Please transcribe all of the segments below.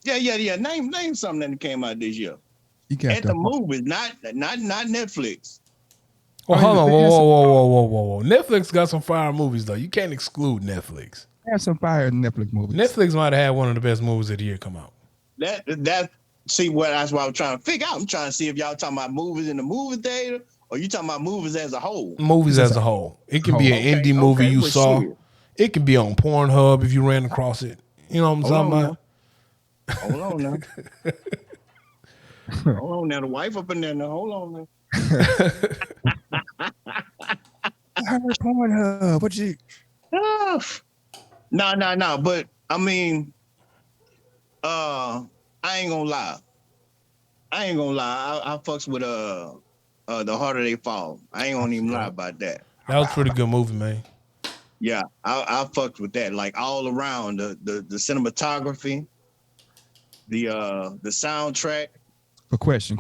Yeah. Name something that came out this year You got at the the movies, not Netflix. Well, oh, hold on. they Whoa, had whoa, some, whoa, whoa, whoa, whoa, whoa. Netflix got some fire movies though. You can't exclude Netflix. they had some fire Netflix movies. Netflix might have had one of the best movies of the year come out. That see what that's what I'm trying to figure out. I'm trying to see if y'all talking about movies in the movie theater or you talking about movies as a whole. Movies This is as a a whole. It can be whole. an indie movie you Well saw. shit. It can be on Pornhub if you ran across it. You know what I'm Hold talking on about? now. Hold on now. Hold on now. The wife up in there now. Hold on now. I heard Pornhub. What you? Ah, no. But I mean, I ain't gonna lie. I fucks with the harder they fall. I ain't gonna even lie about that. That was a pretty good movie, man. Yeah, I fucked with that. Like all around the cinematography, the soundtrack. But question.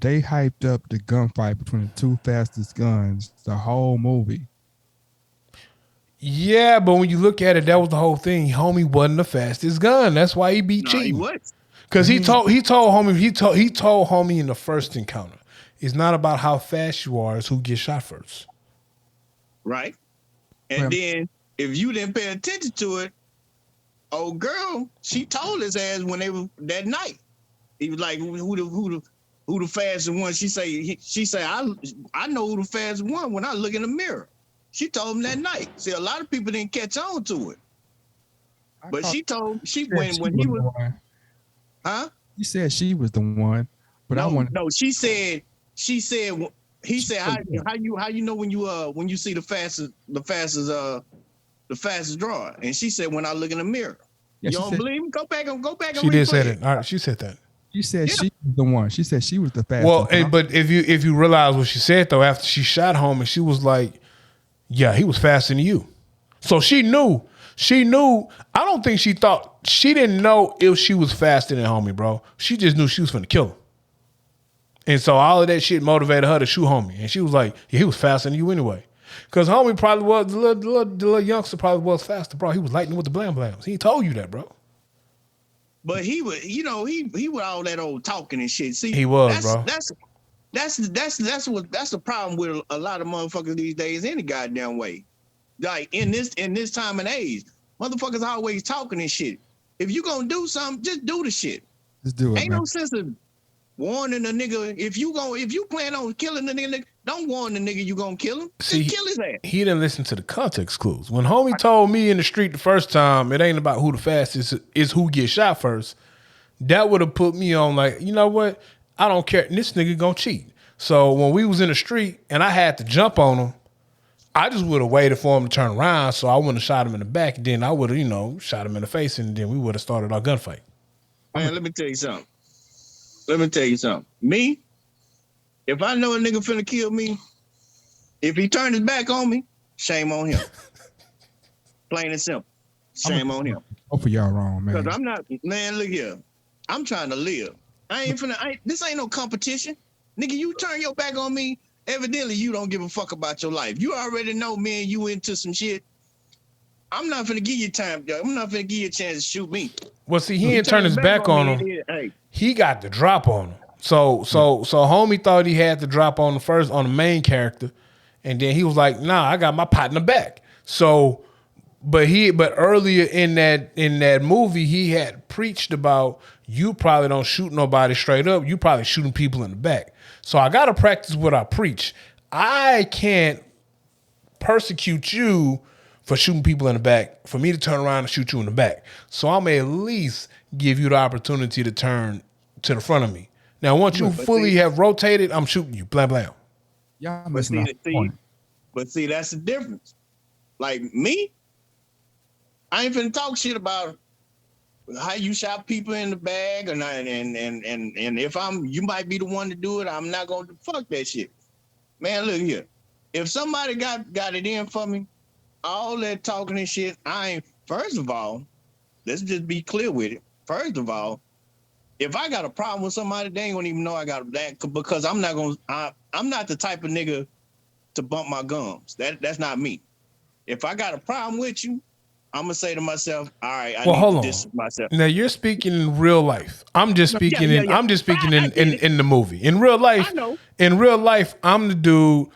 They hyped up the gunfight between the two fastest guns the whole movie. Yeah, but when you look at it, that was the whole thing. Homie wasn't the fastest gun. That's why he beat No, he cheating. was. Because he told homie in the first encounter, it's not about how fast you are, it's who gets shot first. Right. And Well, then if you didn't pay attention to it, old girl, she told his ass when they were that night. He was like, who the fastest one? She say, I know who the fastest one when I look in the mirror. She told him that night. See, a lot of people didn't catch on to it. I But thought she told she said when she he was was the one. huh? She said she was the one, but I want. No, she said he said how you know when you see the fastest drawer. And she said when I look in the mirror. Yeah, You she don't said believe me? Go back and She did say replay it. that. All right, she said that. she said Yeah. she was the one. She said she was the Well, fastest. but if you realize what she said though, after she shot homie, she was like, "Yeah, he was faster than you." So she knew. She knew. I don't think she thought. She didn't know if she was faster than homie, bro. She just knew she was finna kill him. And so all of that shit motivated her to shoot homie. And she was like, "Yeah, he was faster than you anyway." Because homie probably was the little youngster probably was faster, bro. He was lightning with the blam blams. He told you that, bro. But he was, he was all that old talking and shit. See, He was, bro. that's the problem with a lot of motherfuckers these days any goddamn way. Like in this time and age, motherfuckers always talking and shit. If you gonna do something, just do the shit. Let's do it, Ain't man. no sense of warning a nigga. If you plan on killing the nigga, don't warn the nigga you gonna kill him. See, Just kill his ass. he didn't listen to the context clues. When homie told me in the street the first time, it ain't about who the fastest is who gets shot first. That would have put me on like, you know what? I don't care. This nigga gonna cheat. So when we was in the street and I had to jump on him, I just would have waited for him to turn around. So I wouldn't have shot him in the back. And then I would have, shot him in the face, and then we would have started our gunfight. Man, let me tell you something. Me, if I know a nigga finna kill me, if he turned his back on me, shame on him. Plain and simple. Shame on him. Both of y'all wrong, man. Because I'm not, man, look here. I'm trying to live. This ain't no competition. Nigga, you turn your back on me, evidently you don't give a fuck about your life. You already know me and you into some shit. I'm not finna give you time, yo. I'm not finna give you a chance to shoot me. Well, see, he didn't turn his back on him. Hey, He got the drop on him. So homie thought he had the drop on the first on the main character, and then he was like, "Nah, I got my partner back." So, but earlier in that movie, he had preached about you probably don't shoot nobody straight up. You probably shooting people in the back. So I gotta practice what I preach. I can't persecute you for shooting people in the back, for me to turn around and shoot you in the back. So I'm at least give you the opportunity to turn to the front of me. Now, once you fully have rotated, I'm shooting you. Blam, blam. Y'all missing out. but see, that's the difference. Like me, I ain't finna talk shit about how you shot people in the bag, and if you might be the one to do it, I'm not gonna fuck that shit. Man, look here. If somebody got it in for me, all that talking and shit, first of all, let's just be clear with it. First of all, if I got a problem with somebody, they ain't gonna even know I got that because I'm not the type of nigga to bump my gums. That's not me. If I got a problem with you, I'm gonna say to myself, all right, I Well, need hold to on. distance myself. Now you're speaking in real life. I'm just speaking Yeah. I'm just speaking I get it. in the movie. In real I life, know. I'm the dude.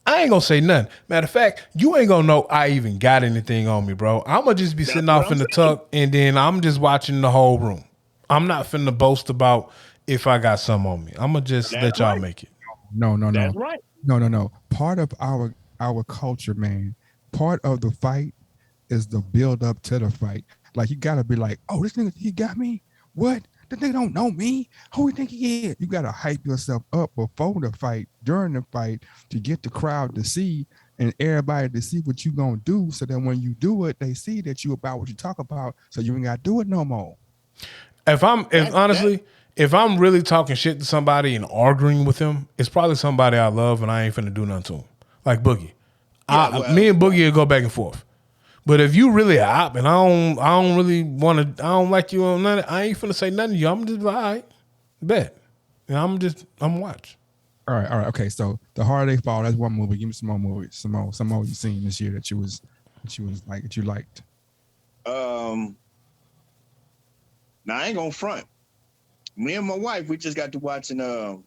I ain't gonna say nothing. Matter of fact, you ain't gonna know I even got anything on me, bro. I'm gonna just be That's sitting what off I'm in the saying. tuck, and then I'm just watching the whole room. I'm not finna boast about if I got some on me. I'm gonna just That's let y'all right. make it. No, no, That's no, right. no, no, no. Part of our culture, man. Part of the fight is the build up to the fight. Like you gotta be like, oh, this nigga, he got me. What? This nigga don't know me. Who you think he is? You gotta hype yourself up before the fight, during the fight, to get the crowd to see and everybody to see what you gonna do, so that when you do it, they see that you about what you talk about. So you ain't gotta do it no more. If That honestly, if I'm really talking shit to somebody and arguing with him, it's probably somebody I love, and I ain't finna do nothing to him. Like Boogie, yeah. me Well, and Boogie will go back and forth. But if you really a op and I don't really want to, I don't like you on nothing, I ain't finna say nothing to you. I'm just like, all right, bet. And I'm watch. All right, okay. So the harder they fall, that's one movie. Give me some more movies, some more you seen this year that you like that you liked. Now I ain't gonna front. Me and my wife, we just got to watching the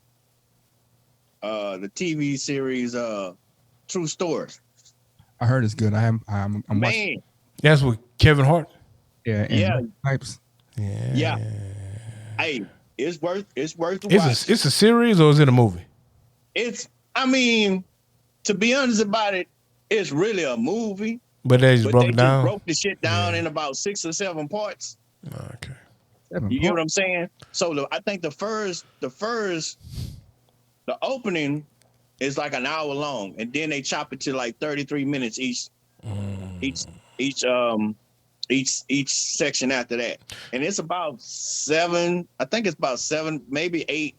TV series True Stories. I heard it's good. I'm watching. Man, That's with Kevin Hart. Yeah, yeah, and types. yeah. Hey, it's worth the It's watch. a series or is it a movie? It's I mean, to be honest about it, it's really a movie, But they just but broke they it just down. broke the shit down in about 6 or 7 parts. Okay. Seven You get what parts. I'm saying? So I think the opening is like an hour long, and then they chop it to like 33 minutes each each each section after that, and it's about 7. I think it's about 7, maybe 8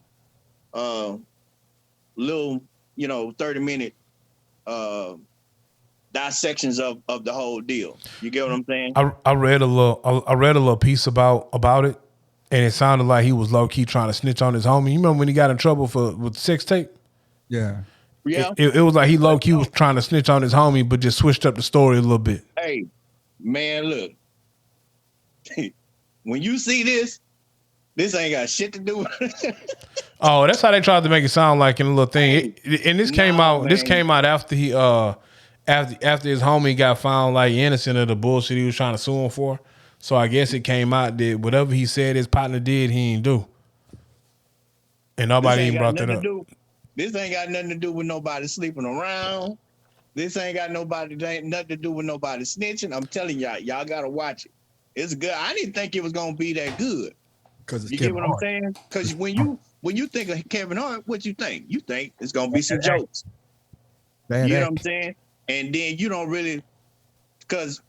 little 30-minute dissections of the whole deal. You get what I'm saying? I read a little piece about it, and it sounded like he was low key trying to snitch on his homie. You remember when he got in trouble with sex tape? Yeah. Yeah. It was like he low But key was trying to snitch on his homie, but just switched up the story a little bit. hey, man, look. When you see this ain't got shit to do with it. Oh, that's how they tried to make it sound like in a little thing. And this came No, out. This man. came out after he after his homie got found like innocent of the bullshit he was trying to sue him for. So I guess it came out that whatever he said his partner did, he ain't do, and This nobody ain't even got brought that nothing to up. do. This ain't got nothing to do with nobody sleeping around. This ain't got nothing to do with nobody snitching. I'm telling y'all gotta watch it. It's good. I didn't think it was gonna be that good. Because it's You get Kevin what I'm Hart. saying? Because when you think of Kevin Hart, what you think? You think it's gonna be some jokes. Bad You know what act. I'm saying? And then you don't really, because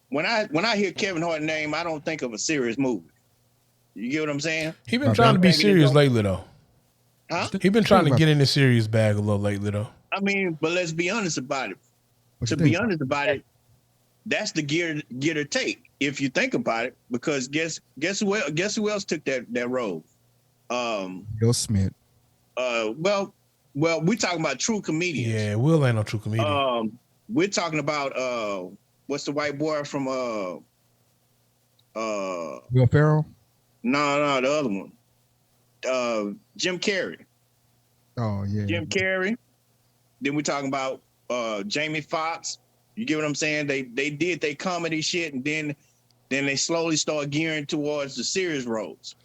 when I hear Kevin Hart name, I don't think of a serious movie. You get what I'm saying? He been Oh, trying to be I'm thinking it's serious gonna- lately though. Huh? He been trying to about get in the serious bag a little lately though. I mean, but let's be honest about it. What you To be think? honest about it, that's the get or take. If you think about it, because guess who else took that role? Will Smith. Well, we're talking about true comedians. Yeah, Will ain't no true comedian. We're talking about what's the white boy from Will Ferrell. no, the other one. Jim Carrey. Oh yeah. Jim Carrey. Then we're talking about Jamie Foxx. You get what I'm saying? They did their comedy shit, and then they slowly start gearing towards the serious roles.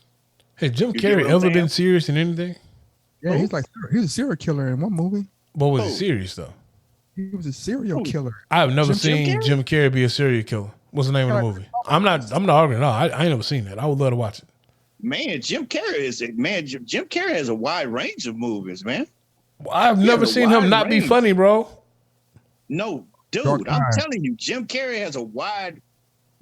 Has Jim You get Carrey what I'm ever saying? been serious in anything? Yeah, he's a serial killer in one movie. What was Who? it serious though? He was a serial Who? killer. I've never Jim seen Carrey? Jim Carrey be a serial killer. What's the name of the movie? I'm not arguing. No, I ain't never seen that. I would love to watch it. Man, Jim Carrey has a wide range of movies, man. I've He never has a seen him wide not be range. funny, bro. No, dude, Dark I'm Knight. telling you, Jim Carrey has a wide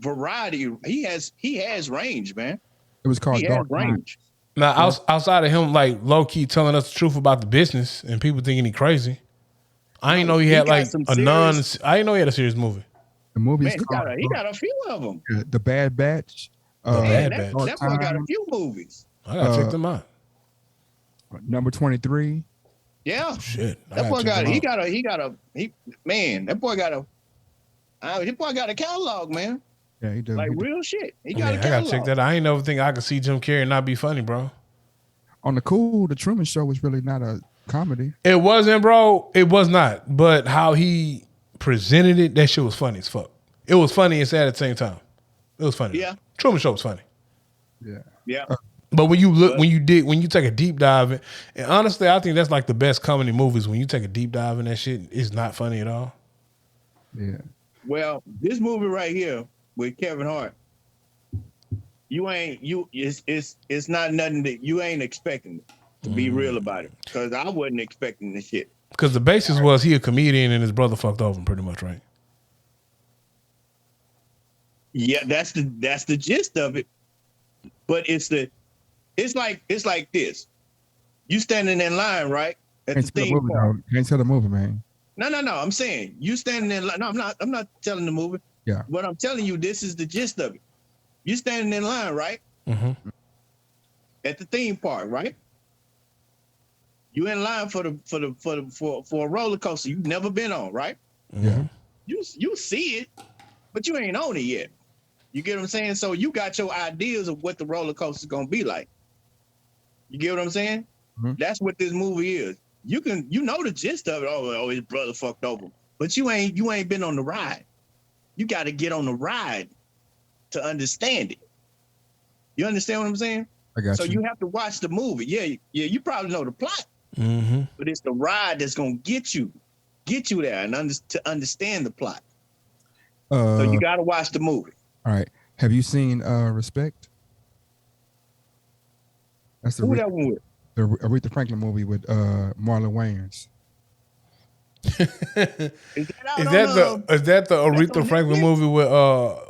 variety. He has range, man. It was called He has Dark Knight. range. Now, outside of him, like low key telling us the truth about the business and people thinking he crazy. I ain't know he had got like some a serious- I didn't know he had a serious movie. The movie's Man, called he got a few of them. The Bad Batch. Bad That Batch. boy got a few movies. I gotta check them out. Number 23. Yeah, Shit, I that gotta boy check got them he out. got a man. That boy got a catalog, man. Yeah, he do. Like He do. real shit. He Yeah, got a I gotta catalog. check that out. I ain't never think I could see Jim Carrey and not be funny, bro. On the cool, the Truman Show was really not a comedy. It wasn't, bro. It was not. But how he presented it, that shit was funny as fuck. It was funny and sad at the same time. It was funny. Yeah. Truman Show was funny. Yeah. Yeah. But when you look, when you take a deep dive in, and honestly, I think that's like the best comedy movies. When you take a deep dive in that shit, it's not funny at all. Yeah. Well, this movie right here with Kevin Hart, it's not nothing that you ain't expecting it, to be real about it. Because I wasn't expecting this shit. Because the basis was he a comedian and his brother fucked over him, pretty much, right? Yeah, that's the gist of it. But it's like this. You standing in line, right? At Can't the tell the theme movie, park. dog. Can't tell the movie, man. No. I'm saying you standing in line. No, I'm not telling the movie. Yeah. But I'm telling you, this is the gist of it. You standing in line, right? Mm-hmm. At the theme park, right? You in line for a roller coaster you've never been on, right? Yeah. You see it, but you ain't on it yet. You get what I'm saying? So you got your ideas of what the roller coaster is gonna be like. You get what I'm saying? Mhm. That's what this movie is. You know the gist of it. Oh, his brother fucked over him. But you ain't been on the ride. You got to get on the ride to understand it. You understand what I'm saying? I got So you. you have to watch the movie. Yeah, you probably know the plot, Mm-hmm. but it's the ride that's gonna get you there and to understand the plot. So you got to watch the movie. All right. Have you seen Respect? That's Who that one with? the Aretha Franklin movie with Marlon Wayans. Is Is that the on Aretha Franklin Netflix? movie with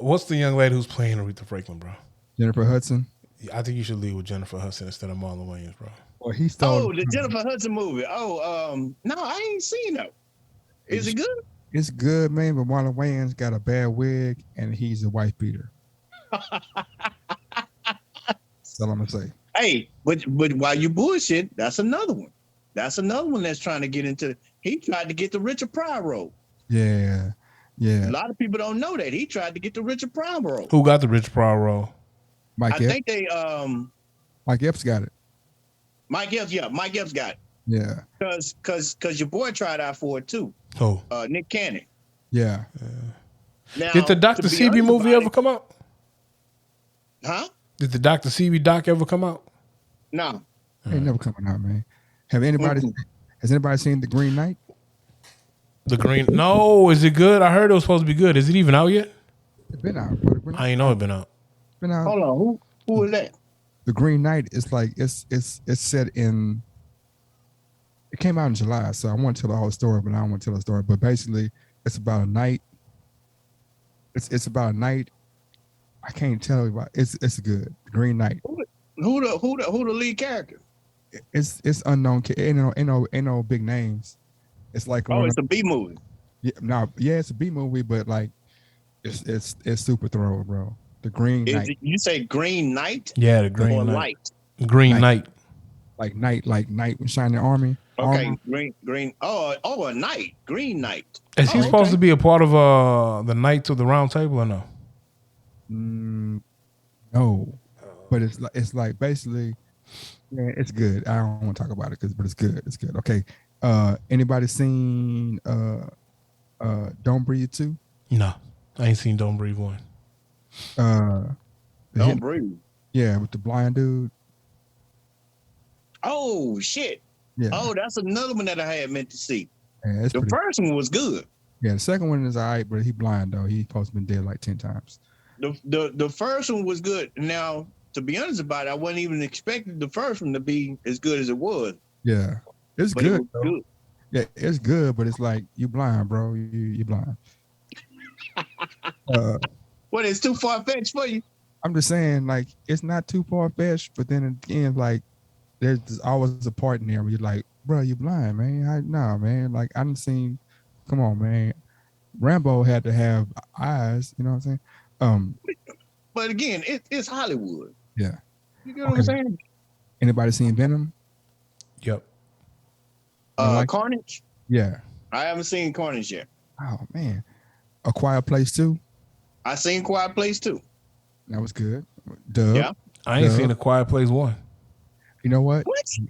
what's the young lady who's playing Aretha Franklin, bro? Jennifer Hudson. I think you should leave with Jennifer Hudson instead of Marlon Wayans, bro. Well, he stole. the Jennifer Hudson movie. No, I ain't seen that. Is it good? It's good, man, but Marlon Wayans got a bad wig and he's a wife beater. That's all I'm gonna say. Hey, but while you bullshit, that's another one. That's another one that's trying to get into. He tried to get the Richard Pryor role. Yeah. A lot of people don't know that he tried to get the Richard Pryor role. Who got the Rich Pryor role? Mike I Epps. think they Mike Epps got it. Mike Epps got it. Yeah. Cause your boy tried out for it too. Who? Nick Cannon. Yeah. Now, Did the Dr. to be CB honest movie about ever come out? it- Huh? Did the Dr. CB doc ever come out? No. Ain't never coming out, man. Has anybody seen The Green Knight? The Green? No, is it good? I heard it was supposed to be good. Is it even out yet? It's been out. Bro. I ain't know it been out. Been out. Hold on. Who is that? The Green Knight is like it's set in. It came out in July, so I want to tell the whole story, but I don't want to tell the story. But basically, it's about a night. It's about a night. I can't tell you about. It's good. The Green Knight. Who the lead character? It's unknown. Ain't no big names. It's like It's a B movie. it's a B movie, but like it's super thorough, bro. The Green Knight. You say Green Knight? Yeah, the Green or Knight. Light? Green Knight. Like night with shining army. Okay, Armor. green. Oh, a knight. Green Knight. Is he supposed to be a part of the Knights of the Round Table or no? No, but it's like basically, yeah, it's good. I don't want to talk about it but it's good. It's good. Okay. Anybody seen Don't Breathe 2? No, I ain't seen Don't Breathe 1. Don't Breathe. Yeah, with the blind dude. Oh shit. Yeah. Oh, that's another one that I had meant to see. Yeah, The first one was good. Yeah, the second one is all right, but he blind though. He's supposed to been dead like 10 times. The first one was good. Now, to be honest about it, I wasn't even expecting the first one to be as good as it was. Yeah, it's But good. it was good. Yeah, it's good, but it's like you blind, bro. You blind. What, it's too far fetched for you? I'm just saying, like, it's not too far fetched, but then again, like, there's always a part in there where you're like, bro, you blind, man. Nah, man. Like, I done seen. Come on, man. Rambo had to have eyes. You know what I'm saying? But again, it's Hollywood. Yeah. You get what I'm saying? Anybody seen Venom? Yep. Carnage? Yeah. I haven't seen Carnage yet. Oh man. A Quiet Place too. I seen Quiet Place too. That was good. Dub. Yeah. I ain't Dub. seen A Quiet Place 1. You know what? What? To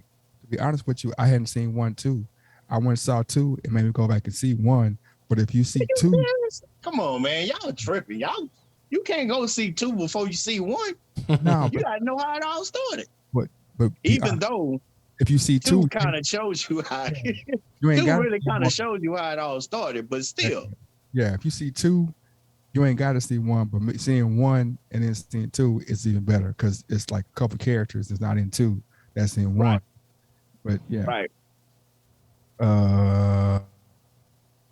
be honest with you, I hadn't seen 1, 2. I went and saw 2. It made me go back and see 1. But if you see 2, Come on, man. Y'all tripping. You can't go see 2 before you see 1. no, You gotta know how it all started. but Even though if you see 2, 2 kind of shows you how you ain't 2 got really kind of shows you how it all started, but still. Yeah, if you see 2, you ain't got to see 1. But seeing 1 and then seeing 2 is even better because it's like a couple characters that's not in 2 that's in 1. Right. But yeah, Right.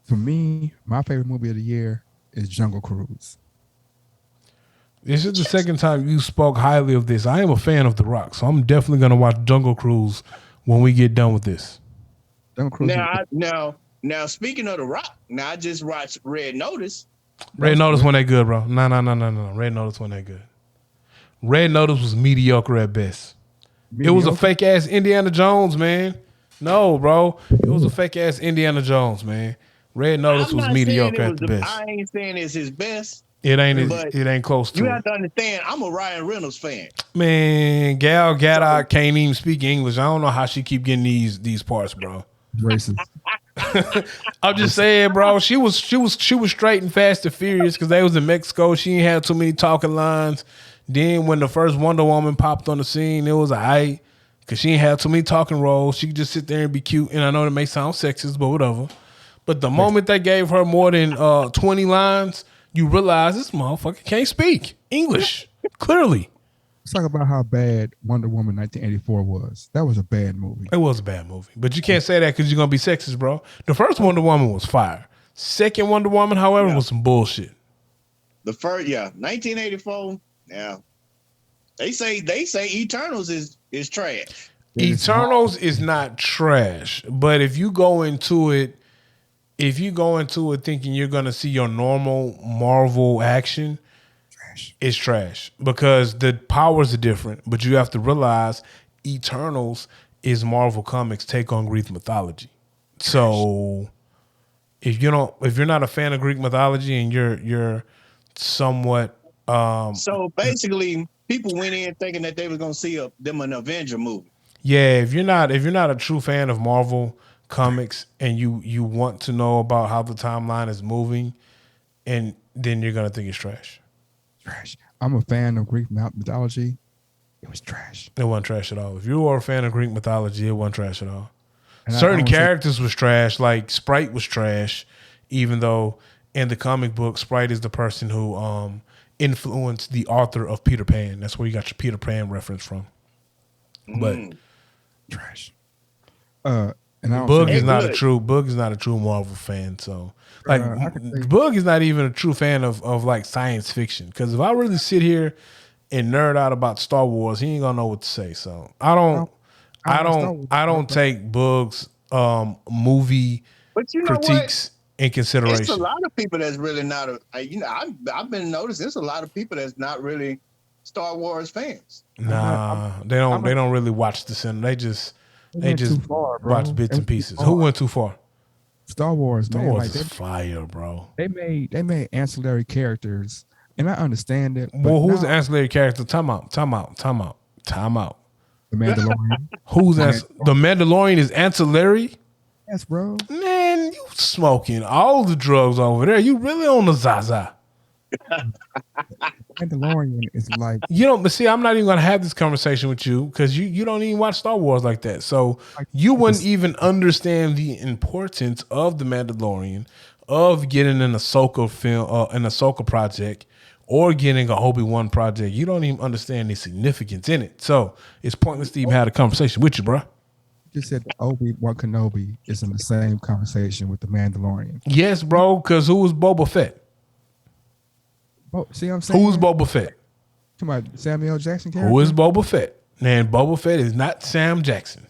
For me, my favorite movie of the year is Jungle Cruise. This is the second time you spoke highly of this. I am a fan of The Rock, so I'm definitely going to watch Jungle Cruise when we get done with this. Jungle Cruise. Now, speaking of The Rock, now I just watched Red Notice. Red Notice wasn't that good, bro. No. Red Notice wasn't that good. Red Notice was mediocre at best. It was a fake ass Indiana Jones, man. No, bro. It was a fake ass Indiana Jones, man. Red Notice was mediocre at the best. I ain't saying it's his best. It ain't close to You it. have to understand, I'm a Ryan Reynolds fan. Man, Gal Gadot can't even speak English. I don't know how she keep getting these parts, bro. Racist. I'm just saying, bro. She was straight and Fast and Furious because they was in Mexico. She ain't had too many talking lines. Then when the first Wonder Woman popped on the scene, it was a hype because she ain't had too many talking roles. She could just sit there and be cute. And I know that may sound sexist, but whatever. But the moment they gave her more than 20 lines, you realize this motherfucker can't speak English. Clearly. Let's talk about how bad Wonder Woman 1984 was. That was a bad movie. It was a bad movie. But you can't say that because you're going to be sexist, bro. The first Wonder Woman was fire. Second Wonder Woman, however, was some bullshit. The first, 1984. Yeah, they say Eternals is trash. Eternals is not trash, but if you go into it thinking you're gonna see your normal Marvel action, it's trash because the powers are different. But you have to realize Eternals is Marvel Comics' take on Greek mythology. So if you're not a fan of Greek mythology and you're somewhat so basically, people went in thinking that they were gonna see an Avenger movie. Yeah, if you're not a true fan of Marvel Comics and you want to know about how the timeline is moving, and then you're gonna think it's trash. Trash. I'm a fan of Greek mythology. It was trash. It wasn't trash at all. If you are a fan of Greek mythology, it wasn't trash at all. And Certain characters was trash, like Sprite was trash, even though in the comic book, Sprite is the person who influenced the author of Peter Pan. That's where you got your Peter Pan reference from. But trash. And Boog is not a true Marvel fan. So like Boog is not even a true fan of like science fiction. Because if I really sit here and nerd out about Star Wars, he ain't gonna know what to say. So I don't take Boog's movie critiques in consideration. It's a lot of people that's really not I've been noticing there's a lot of people that's not really Star Wars fans. Nah, they don't really watch the cinema. They just watch bits and pieces. Who went too far? Star Wars. Star Wars is fire, bro. They made ancillary characters, and I understand it. Well, who's the ancillary character? Time out. The Mandalorian. The Mandalorian is ancillary? Yes, bro. Man, you smoking all the drugs over there. You really on the Zaza. Mandalorian is like but see, I'm not even gonna have this conversation with you because you don't even watch Star Wars like that. So you wouldn't even understand the importance of the Mandalorian, of getting an Ahsoka film, an Ahsoka project, or getting a Obi-Wan project. You don't even understand the significance in it. So it's pointless to even have a conversation with you, bro. You just said Obi-Wan Kenobi is in the same conversation with the Mandalorian. Yes, bro, because who was Boba Fett? See what I'm saying? Who's Boba Fett? Come on, Samuel Jackson character? Who is Boba Fett? Man, Boba Fett is not Sam Jackson.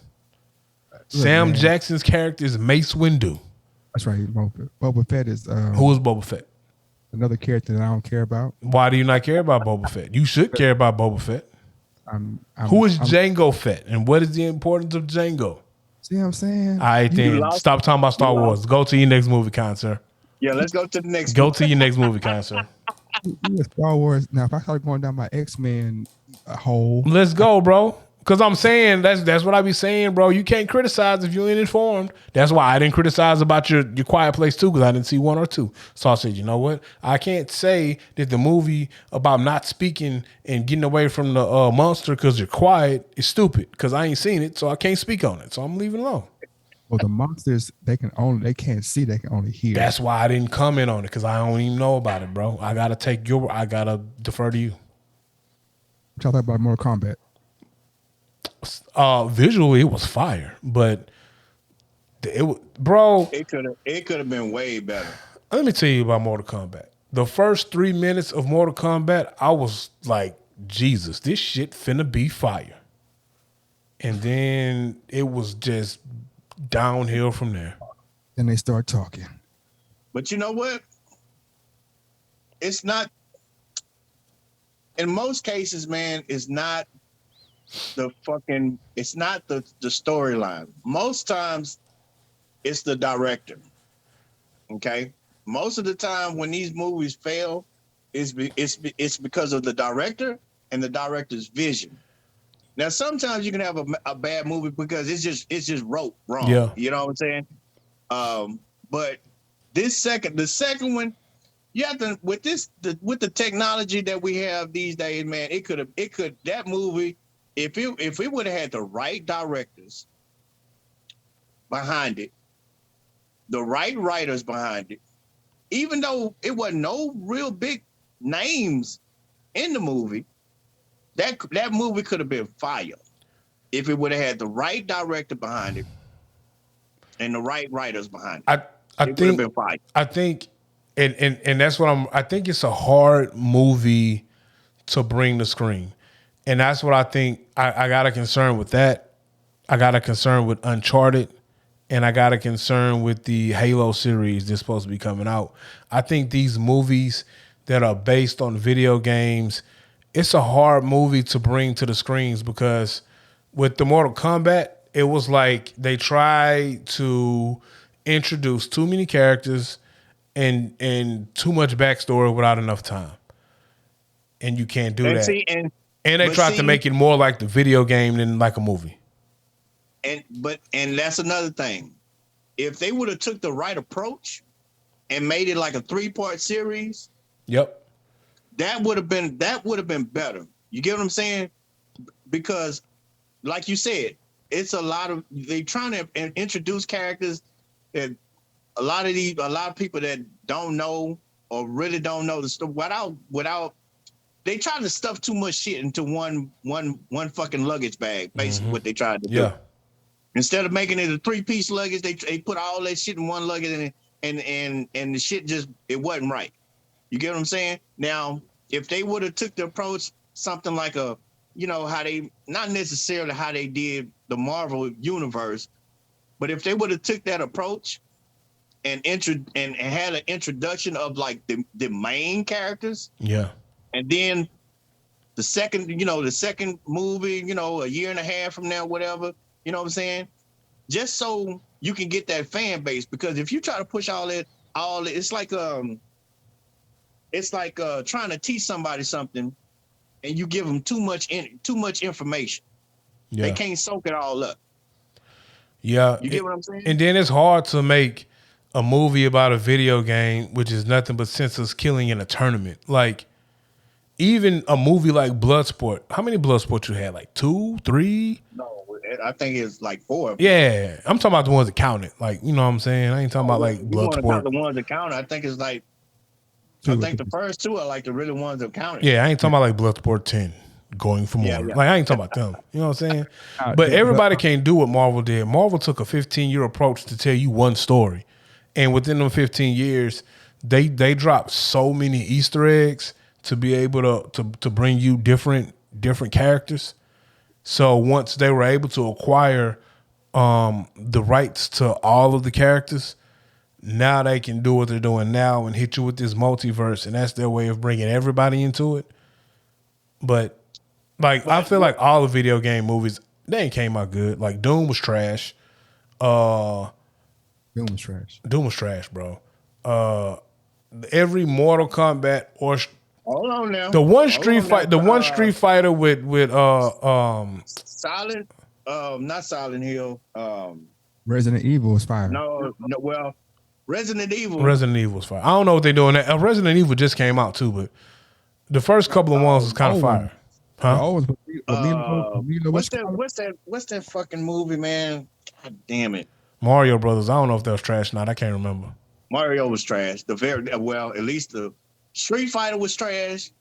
Sam Jackson's character is Mace Windu. That's right. Boba Fett is... Who is Boba Fett? Another character that I don't care about. Why do you not care about Boba Fett? You should care about Boba Fett. Who is Jango Fett? And what is the importance of Jango? See what I'm saying? All right, then. Stop talking about Star Wars. Go to your next movie, con, sir. Yeah, let's go to the next Go to your next movie, con, sir. We a Star Wars. Now, if I start going down my X-Men hole, Let's go, bro. Because I'm saying that's what I be saying, bro. You can't criticize if you ain't informed. That's why I didn't criticize about your Quiet Place 2 because I didn't see 1 or 2. So I said, you know what? I can't say that the movie about not speaking and getting away from the monster because you're quiet is stupid because I ain't seen it, so I can't speak on it. So I'm leaving it alone. well, the monsters they can't see, they can only hear. That's why I didn't comment on it because I don't even know about it, bro. I gotta defer to you. What y'all thought about Mortal Kombat? Visually it was fire, but bro, It could have been way better. let me tell you about Mortal Kombat. The first 3 minutes of Mortal Kombat, I was like, Jesus, this shit finna be fire. And then it was just downhill from there. Then they start talking. But you know what? It's not. In most cases, man, it's not it's not the storyline. Most times it's the director. Okay? Most of the time when these movies fail, it's because of the director and the director's vision. Now sometimes you can have a bad movie because it's just wrote wrong. Yeah. You know what I'm saying? But the second one, you have to with the technology that we have these days, man, that movie, if it would have had the right directors behind it, the right writers behind it, even though it wasn't no real big names in the movie, that movie could have been fire if it would have had the right director behind it and the right writers behind it. I It would have think been fire. I think and that's what I think it's a hard movie to bring to screen. And that's what I think I got a concern with that. I got a concern with Uncharted, and I got a concern with the Halo series that's supposed to be coming out. I think these movies that are based on video games, it's a hard movie to bring to the screens because with the Mortal Kombat, it was like they tried to introduce too many characters and too much backstory without enough time. And you can't do that. And they tried to make it more like the video game than like a movie. And that's another thing. If they would have took the right approach and made it like a 3-part series, yep, that would have been better. You get what I'm saying? Because, like you said, it's they trying to introduce characters that a lot of people that don't know or really don't know the story without they trying to stuff too much shit into one fucking luggage bag. Basically, what they tried to do. Instead of making it a 3-piece luggage, they put all that shit in one luggage and the shit just it wasn't right. You get what I'm saying? Now, if they would have took the approach something like how they not necessarily how they did the Marvel universe, but if they would have took that approach and had an introduction of like the main characters, and then the second movie, a year and a half from now, whatever, you know what I'm saying? Just so you can get that fan base, because if you try to push all it, it's like trying to teach somebody something, and you give them too much information. Yeah. They can't soak it all up. Yeah, you get what I'm saying? And then it's hard to make a movie about a video game, which is nothing but senseless killing in a tournament. Like, even a movie like Bloodsport. How many Bloodsports you had? Like 2, 3? No, I think it's like 4. Yeah, I'm talking about the ones that counted. Like, you know what I'm saying? I ain't talking about like Bloodsport. The ones that counted, I think it's like. I think the first 2 are like the really ones that counted. Yeah, I ain't talking about like Bloodsport 10 going for more. Yeah. Like, I ain't talking about them. You know what I'm saying? But everybody can't do what Marvel did. Marvel took a 15-year approach to tell you one story. And within them 15 years, they dropped so many Easter eggs to be able to bring you different characters. So once they were able to acquire the rights to all of the characters, now they can do what they're doing now and hit you with this multiverse, and that's their way of bringing everybody into it. But I feel like all the video game movies, they ain't came out good. Like Doom was trash. Doom was trash. Doom was trash, bro. Every Mortal Kombat Hold on now. The one Hold Street on now. fight, the one Street Fighter with Silent, not Silent Hill. Resident Evil is fire. No, well, Resident Evil. Resident Evil's fire. I don't know what they're doing. Resident Evil just came out too, but the first couple of ones was kind of old fire. The Huh? old ones with Mila, What's that fucking movie, man? God damn it. Mario Brothers. I don't know if that was trash or not. I can't remember. Mario was trash. At least the Street Fighter was trash.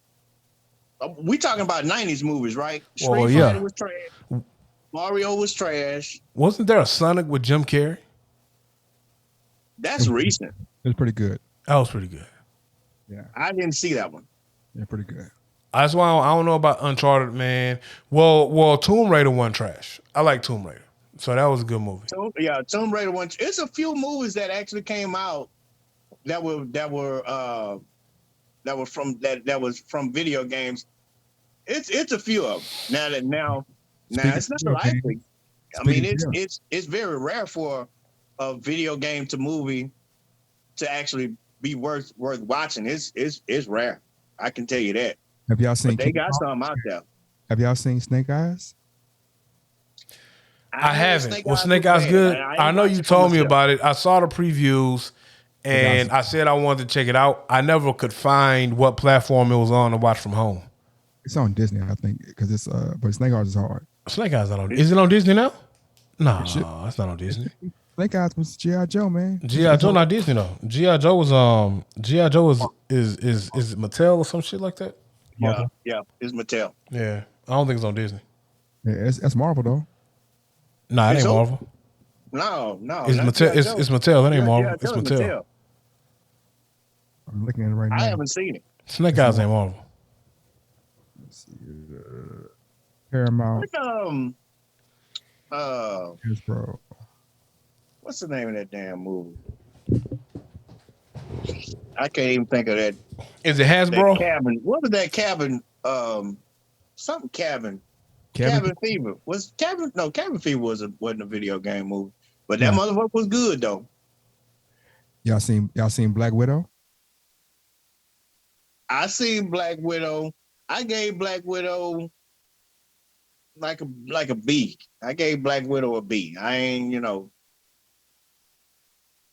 We talking about 90s movies, right? Street Fighter was trash. Mario was trash. Wasn't there a Sonic with Jim Carrey? That's recent. It was pretty good. That was pretty good. Yeah, I didn't see that one. yeah, pretty good. That's why I don't know about Uncharted, man. Well, Tomb Raider wasn't trash. I like Tomb Raider, so that was a good movie. Tomb Raider one. It's a few movies that actually came out that was from video games. It's a few of them. Now it's not likely. I mean, it's very rare for a video game to movie to actually be worth watching. It's rare. I can tell you that. Have y'all seen? But they got something out there. Have y'all seen Snake Eyes? I haven't. Was Snake Eyes good? I know you told me about it. I saw the previews, and I said I wanted to check it out. I never could find what platform it was on to watch from home. It's on Disney, I think, because it's but Snake Eyes is hard. Snake Eyes not on. Is it on Disney now? No, it's not on Disney. Snake Eyes was G.I. Joe, man. G.I. Joe not Disney though. G.I. Joe was is it Mattel or some shit like that? Yeah, it's Mattel. Yeah, I don't think it's on Disney. Yeah, that's Marvel though. Nah, it ain't Marvel. No. It's Mattel. It's Mattel. It ain't Marvel. It's Mattel. I'm looking at it right now. I haven't seen it. Snake Eyes ain't Marvel. Let's see. Paramount. Hasbro. What's the name of that damn movie? I can't even think of that. Is it Hasbro? Cabin. What was that cabin? Something cabin. Cabin Fever. Was Cabin? No, Cabin Fever wasn't a video game movie, but that motherfucker was good though. Y'all seen Black Widow? I seen Black Widow. I gave Black Widow like a B. I gave Black Widow a B. I ain't,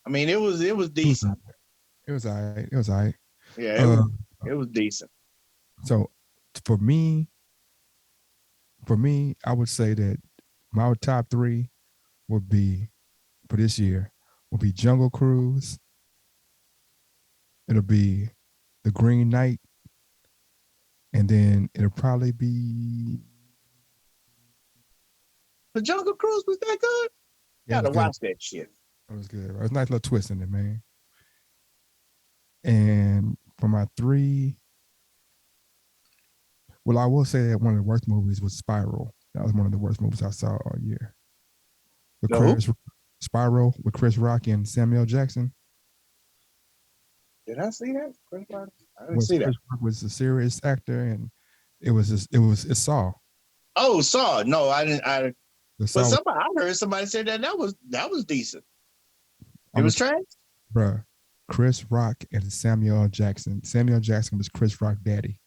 I mean, it was decent. It was all right. Yeah, it was decent. So for me, I would say that my top 3 would be for this year would be Jungle Cruise. It'll be The Green Knight, and then it'll probably be The Jungle Cruise was that good? Gotta watch that shit. It was good. Right? It was a nice little twist in it, man. And for my 3, well, I will say that one of the worst movies was Spiral. That was one of the worst movies I saw all year. Spiral with Chris Rock and Samuel Jackson. Did I see that? I didn't see that. Chris Rock was a serious actor, and it Saw. Oh, Saw. No, I didn't. I heard somebody say that was decent. It was trash? Bruh, Chris Rock and Samuel Jackson. Samuel Jackson was Chris Rock daddy.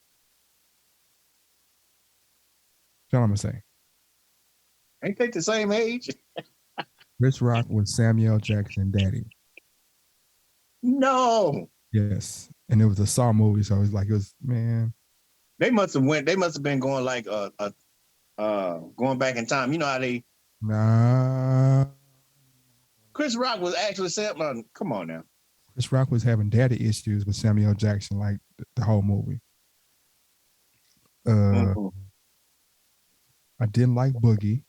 That's all I'm gonna say. Ain't they the same age? Chris Rock was Samuel Jackson daddy. No. Yes. And it was a Saw movie, so it was man. They must have been going like going back in time. You know how they Nah. Chris Rock was actually saying, come on now. Chris Rock was having daddy issues with Samuel Jackson, like the whole movie. I didn't like Boogie.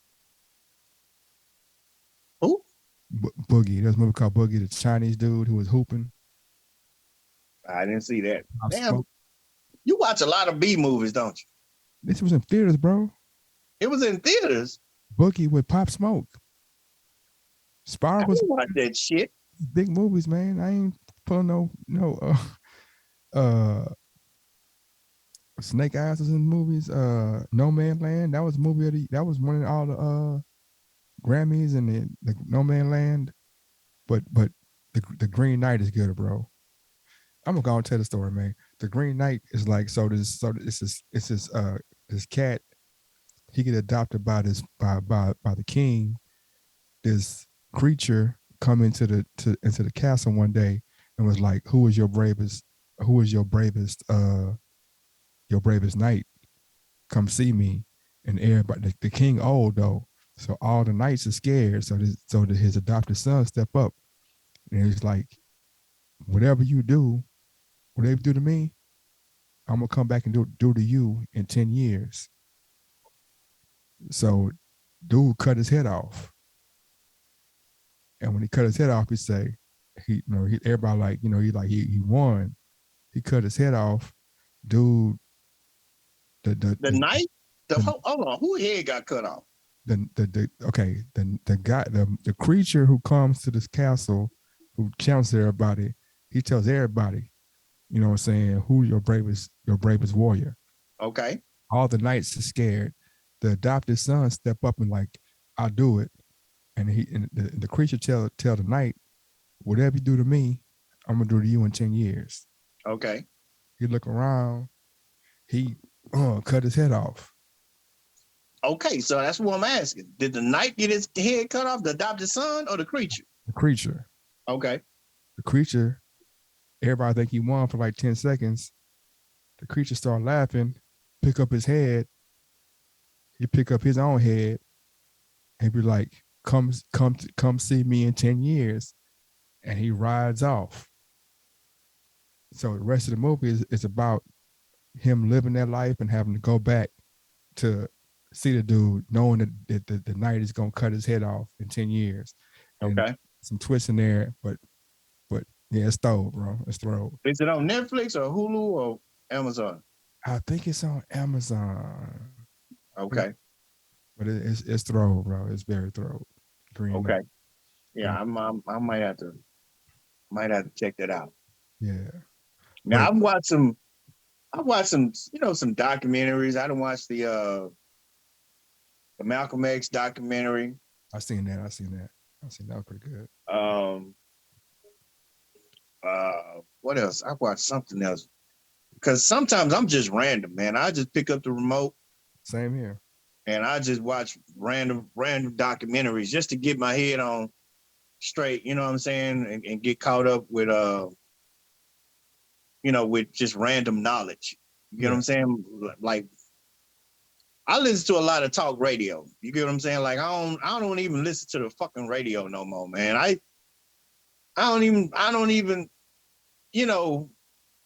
Who? Boogie. There's a movie called Boogie, the Chinese dude who was hooping. I didn't see that. Damn, you watch a lot of B movies, don't you? This was in theaters, bro. It was in theaters. Boogie with Pop Smoke. Spiral was watch that shit. Big movies, man. I ain't pulling no Snake Eyes was in movies. No Man Land. That was a movie that was winning all the Grammys and the No Man Land. But the Green Knight is good, bro. I'm gonna go and tell the story, man. the Green Knight is like this cat. He get adopted by by the king. This creature come into the castle one day and was like, "Who is your bravest? Who is your bravest knight? Come see me." And everybody, the king old though, so all the knights are scared. His adopted son step up, and he's like, "Whatever you do, whatever you do to me, I'm gonna come back and do to you in 10 years." So dude cut his head off. And when he cut his head off, he say, everybody like, he won. He cut his head off. Dude, The night? the Hold on, who head got cut off? the guy, the creature who comes to this castle, who counts everybody, he tells everybody, you know what I'm saying, who your bravest warrior. Okay. All the knights are scared. The adopted son step up and like, "I'll do it." And the creature tell the knight, "Whatever you do to me, I'm gonna do to you in 10 years." Okay. He look around, he cut his head off. Okay, so that's what I'm asking. Did the knight get his head cut off, the adopted son, or the creature? The creature. Okay. The creature, everybody think he won for like 10 seconds. The creature start laughing, pick up his head. He pick up his own head and be like, come see me in 10 years. And he rides off. So the rest of the movie is about him living that life and having to go back to see the dude, knowing that the knight is gonna cut his head off in 10 years. And Okay. some twists in there, but yeah, it's throw, bro. It's throw. Is it on Netflix or Hulu or Amazon? I think it's on Amazon. Okay. But it's throw, bro. It's very throw. Green Okay. Knight. Yeah, I might have to check that out. Yeah. Now I've watched some, some documentaries. I done watched the Malcolm X documentary. I seen that. That was pretty good. What else? I watched something else. Because sometimes I'm just random, man. I just pick up the remote. Same here. And I just watch random documentaries just to get my head on straight, you know what I'm saying? And get caught up with with just random knowledge. You know what I'm saying? Like I listen to a lot of talk radio. You get what I'm saying? Like I don't even listen to the fucking radio no more, man. I don't even,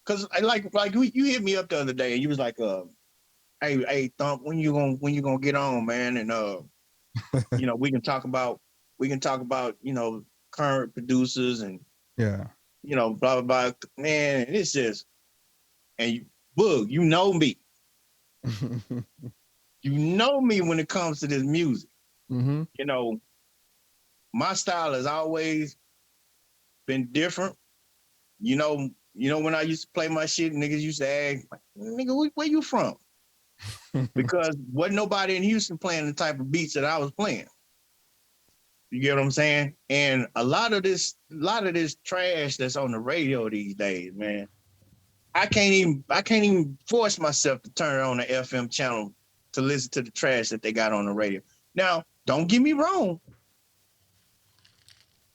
cause I like you hit me up the other day and you was like, hey Thump, when you gonna get on, man? And we can talk about current producers and blah blah blah. Man, it's just, and Boog, you know me. You know me when it comes to this music. Mm-hmm. My style has always been different. When I used to play my shit, niggas used to ask, "Nigga, where you from?" Because wasn't nobody in Houston playing the type of beats that I was playing. You get what I'm saying? And a lot of this trash that's on the radio these days, man. I can't even force myself to turn on the FM channel to listen to the trash that they got on the radio. Now, don't get me wrong.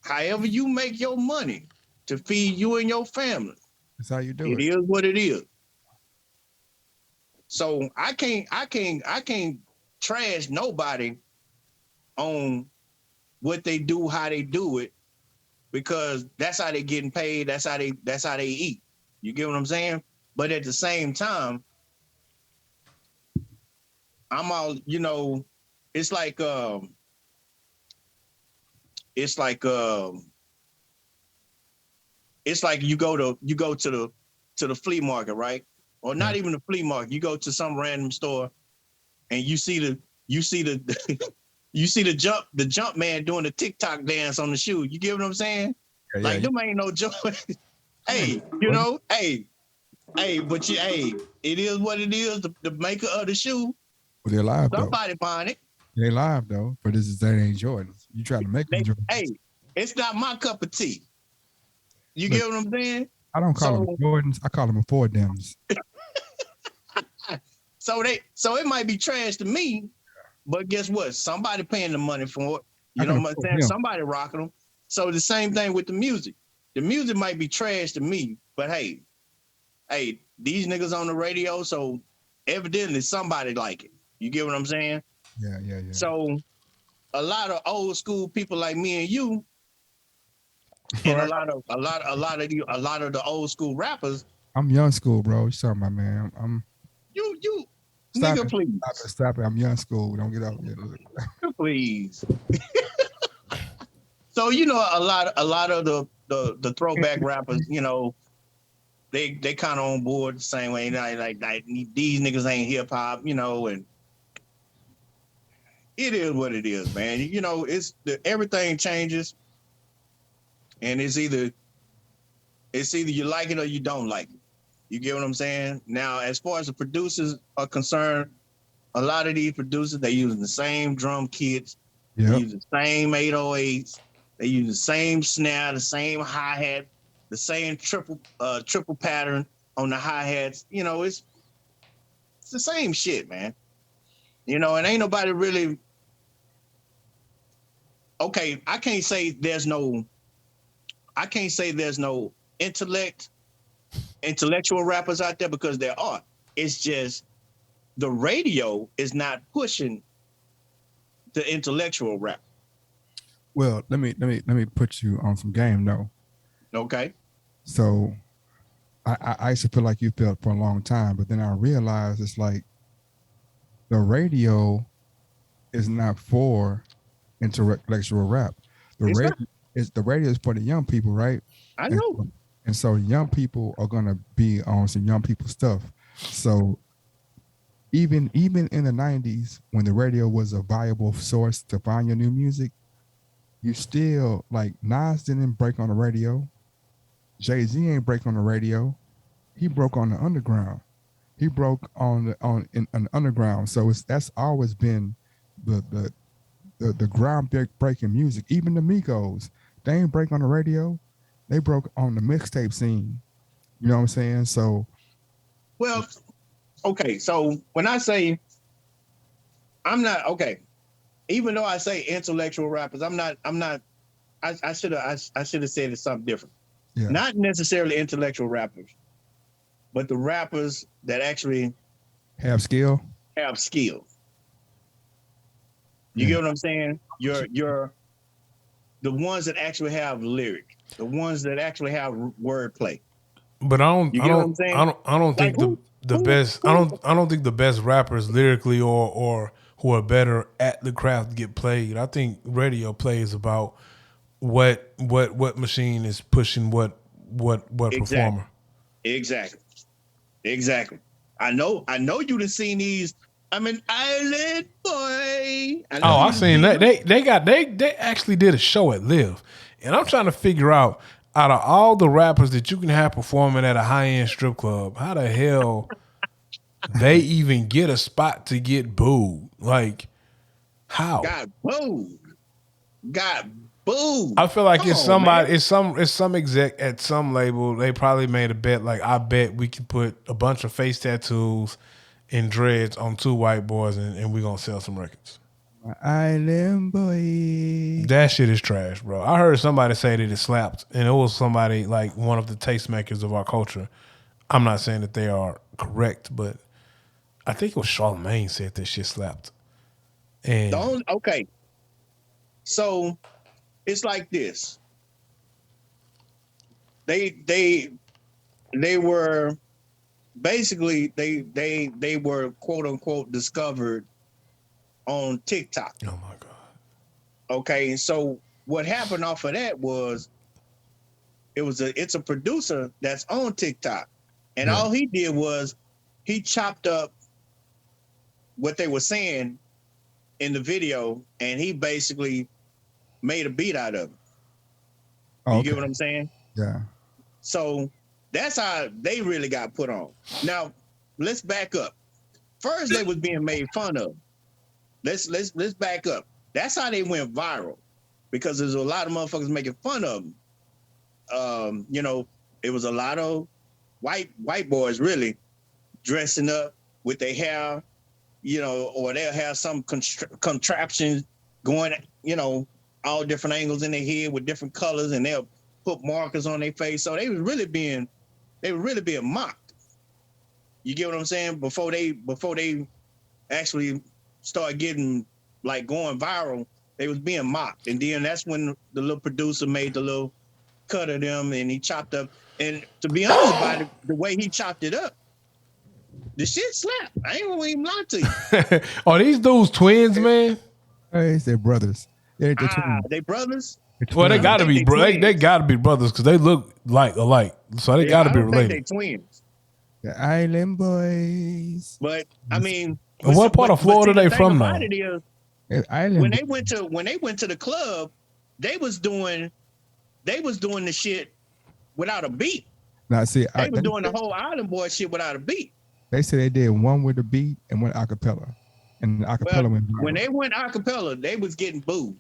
However you make your money to feed you and your family, that's how you do it. It is what it is. So I can't trash nobody on what they do, how they do it, because that's how they getting paid. That's how they eat. You get what I'm saying? But at the same time, I'm all, it's like you go to the flea market, right? Or not even the flea market. You go to some random store and you see the the jump man doing the TikTok dance on the shoe. You get what I'm saying? Yeah, them ain't no joke. Hey, but it is what it is. The maker of the shoe. But they're live Somebody buying it. They live though, but that ain't Jordans. You try to make them Jordans. Hey, it's not my cup of tea. You get what I'm saying? I don't call them So Jordans. I call them Afford-Dems. so it might be trash to me, but guess what? Somebody paying the money for it. I You know can what I'm afford saying? them. Somebody rocking them. So the same thing with the music. The music might be trash to me, but hey, these niggas on the radio, so evidently somebody like it. You get what I'm saying? Yeah, yeah, yeah. So a lot of old school people like me and you, and Right. a lot of the old school rappers, I'm young school, bro. You talking about, man? I'm you stop nigga, it, stop it, please, stop it. I'm young school. Don't get up. Yeah, look. please. So a lot of the throwback rappers, they kind of on board the same way. Like these niggas ain't hip hop, and it is what it is, man. Everything changes, and it's either you like it or you don't like it. You get what I'm saying? Now, as far as the producers are concerned, a lot of these producers, they using the same drum kits, they Yep. use the same 808s, they use the same snare, the same hi-hat, the same triple pattern on the hi-hats. It's the same shit, man. And ain't nobody really okay. I can't say there's no intellectual rappers out there, because there are. It's just the radio is not pushing the intellectual rap. Well, let me put you on some game though. Okay. So I used to feel like you felt for a long time, but then I realized it's like the radio is not for intellectual rap. The It's not. radio is for the young people, right? I And know. and so young people are gonna be on some young people stuff. So even in the 90s, when the radio was a viable source to find your new music, you still like Nas didn't break on the radio. Jay-Z ain't break on the radio. He broke on the underground. He broke on the underground. So that's always been the the ground breaking music. Even the Migos, they ain't break on the radio. They broke on the mixtape scene. You know what I'm saying? So Well, okay. So when I say I'm not okay, even though I say intellectual rappers, I'm not. I should have said it something different. yeah, Not necessarily intellectual rappers, but the rappers that actually have skill. have skill. You Yeah. get what I'm saying? You're the ones that actually have lyric, the ones that actually have wordplay. But I don't, You I get what don't, I'm saying? I don't, I don't Like think the who, best. who? I don't think the best rappers lyrically or who are better at the craft get played. I think radio plays about what machine is pushing what Exactly, performer. exactly, exactly. I know you done seen these. I'm an island boy. I know Oh, I you done seen seen that. them. They actually did a show at Live, and I'm trying to figure out of all the rappers that you can have performing at a high end strip club, how the hell they even get a spot to get booed? Like how? Got booed. Got booed. I feel like Come it's on, man. somebody, it's some exec at some label. They probably made a bet. Like I bet we can put a bunch of face tattoos and dreads on two white boys, and we're gonna sell some records. My island boy. That shit is trash, bro. I heard somebody say that it slapped, and it was somebody like one of the tastemakers of our culture. I'm not saying that they are correct, but I think it was Charlemagne said that shit slapped. And Okay. So it's like this. They were basically they were quote unquote discovered on TikTok. oh my god, Okay. So what happened off of that was it's a producer that's on TikTok. And Yeah. all he did was he chopped up what they were saying in the video, and he basically made a beat out of it. Oh, You get okay. what I'm saying? Yeah. So that's how they really got put on. Now, let's back up. First, they was being made fun of. Let's back up. That's how they went viral, because there's a lot of motherfuckers making fun of them. it was a lot of white boys really dressing up with their hair, or they'll have some contraption going, all different angles in their head with different colors, and they'll put markers on their face. So they were really being mocked. You get what I'm saying? Before they actually start getting like going viral, they was being mocked. And then that's when the little producer made the little cut of them, and he chopped up. And to be honest about it, the way he chopped it up, the shit slapped. I ain't gonna even lie to you. Are these dudes twins, man? Hey, they're brothers. They're twins. They brothers? Well, they gotta be, bro. They gotta be brothers because they look like alike. So they gotta be related. They twins. The Island Boys. But I mean, what part of Florida they from now? Island. When they went to the club, they was doing the shit without a beat. Now see, they were doing the whole Island Boy shit without a beat. They said they did one with a beat and one acapella, and the acapella went viral. When they went acapella, they was getting booed.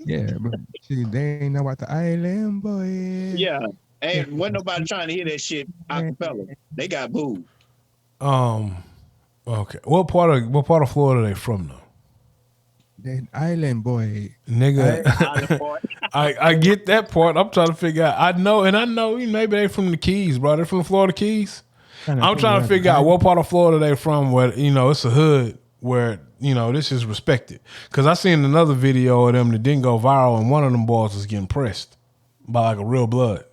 Yeah, but see, they ain't know about the Island Boys. Yeah, and wasn't nobody trying to hear that shit acapella. They got booed. Okay. What part of Florida they from though? That Island Boy, nigga. I get that part. I'm trying to figure out. I know maybe they from the Keys, bro. They're from the Florida Keys. I'm trying to figure out what part of Florida they from where, it's a hood where, this is respected. Because I seen another video of them that didn't go viral, and one of them boys was getting pressed by like a real blood.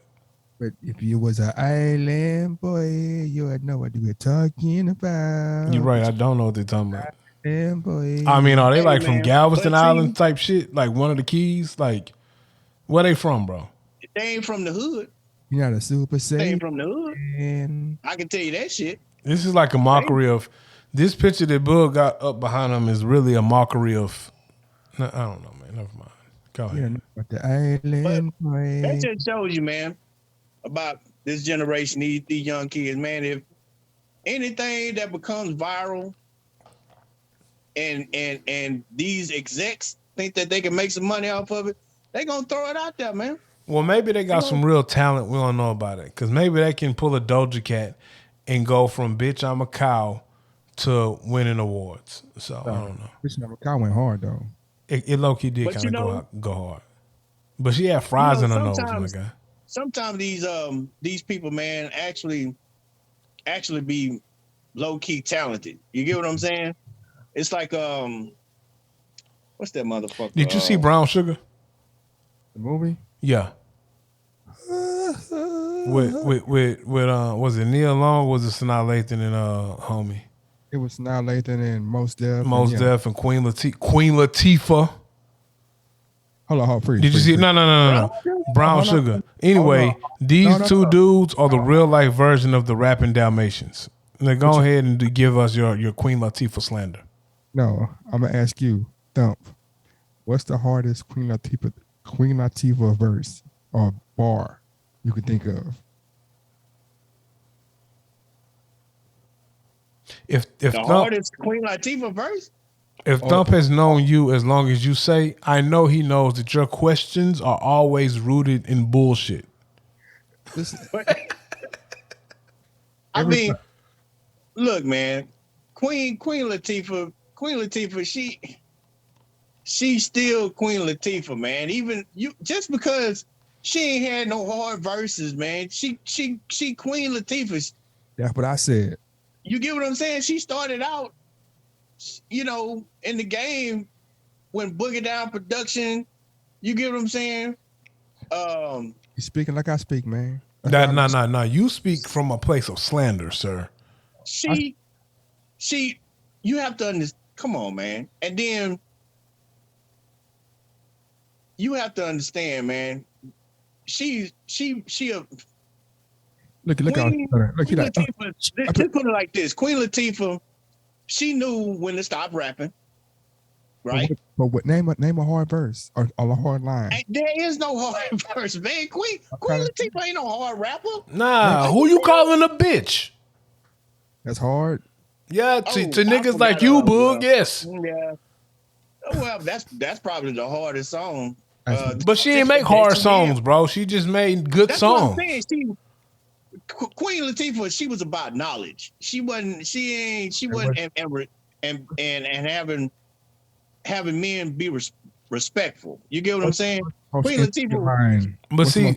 But if you was an Island Boy, you would know what we're talking about. You're right. I don't know what they're talking about. Island Boy. I mean, are they like from Galveston Island type shit? Like one of the Keys? Like, where they from, bro? They ain't from the hood. You're not a super safe. They ain't from the hood. I can tell you that shit. This is like a mockery of this picture that Bug got up behind him is really a mockery of. I don't know, man. Never mind. Go ahead. But the Island Boy. That just shows you, man, about this generation, these young kids, man. If anything that becomes viral, and these execs think that they can make some money off of it, they gonna throw it out there, man. Well, maybe they got some real talent. We don't know about it. Because maybe they can pull a Doja Cat and go from bitch, I'm a cow to winning awards. So, I don't know. Bitch, I'm a cow went hard, though. It low-key did kind of go hard. But she had fries in her nose, my guy. Sometimes these people, man, actually be low-key talented. You get what I'm saying? It's like, what's that motherfucker? Did you see Brown Sugar? The movie? Yeah. with was it Neil Long? Or was it Sanaa Lathan and homie? It was Sanaa Lathan and Mos Def. Mos Def and Queen Latifah. Hold on, freeze. Did you see? No. Brown Sugar. Anyway, these two dudes are the real life version of the rapping Dalmatians. Now go ahead and give us your Queen Latifah slander. No, I'm gonna ask you, Thump. What's the hardest Queen Latifah verse or bar you could think of? If the Thump, hardest Queen Latifah verse? If Thump has known you as long as you say, I know he knows that your questions are always rooted in bullshit. I mean, look, man, Queen Latifah, she's still Queen Latifah, man. Even you, just because she ain't had no hard verses, man. She Queen Latifah. That's what I said. You get what I'm saying? She started out, in the game when Boogie Down Production. You get what I'm saying? You speaking like I speak, man. No. You speak from a place of slander, sir. You have to understand. Come on, man. And then you have to understand, man. She a look Queen, out. Look, Queen Latifah, just put it like this. Queen Latifah, she knew when to stop rapping. Right? But what name a hard verse or a hard line? There is no hard verse, man. Queen Latifah ain't no hard rapper. Nah, who you calling a bitch? That's hard. Yeah, to niggas like you, Boog, yes. Yeah. Well, that's probably the hardest song. But she ain't make hard songs, bro. She just made good songs. What I'm saying. Queen Latifah, she was about knowledge. She wasn't having men be respectful. You get what I'm saying? Queen Latifah. But see,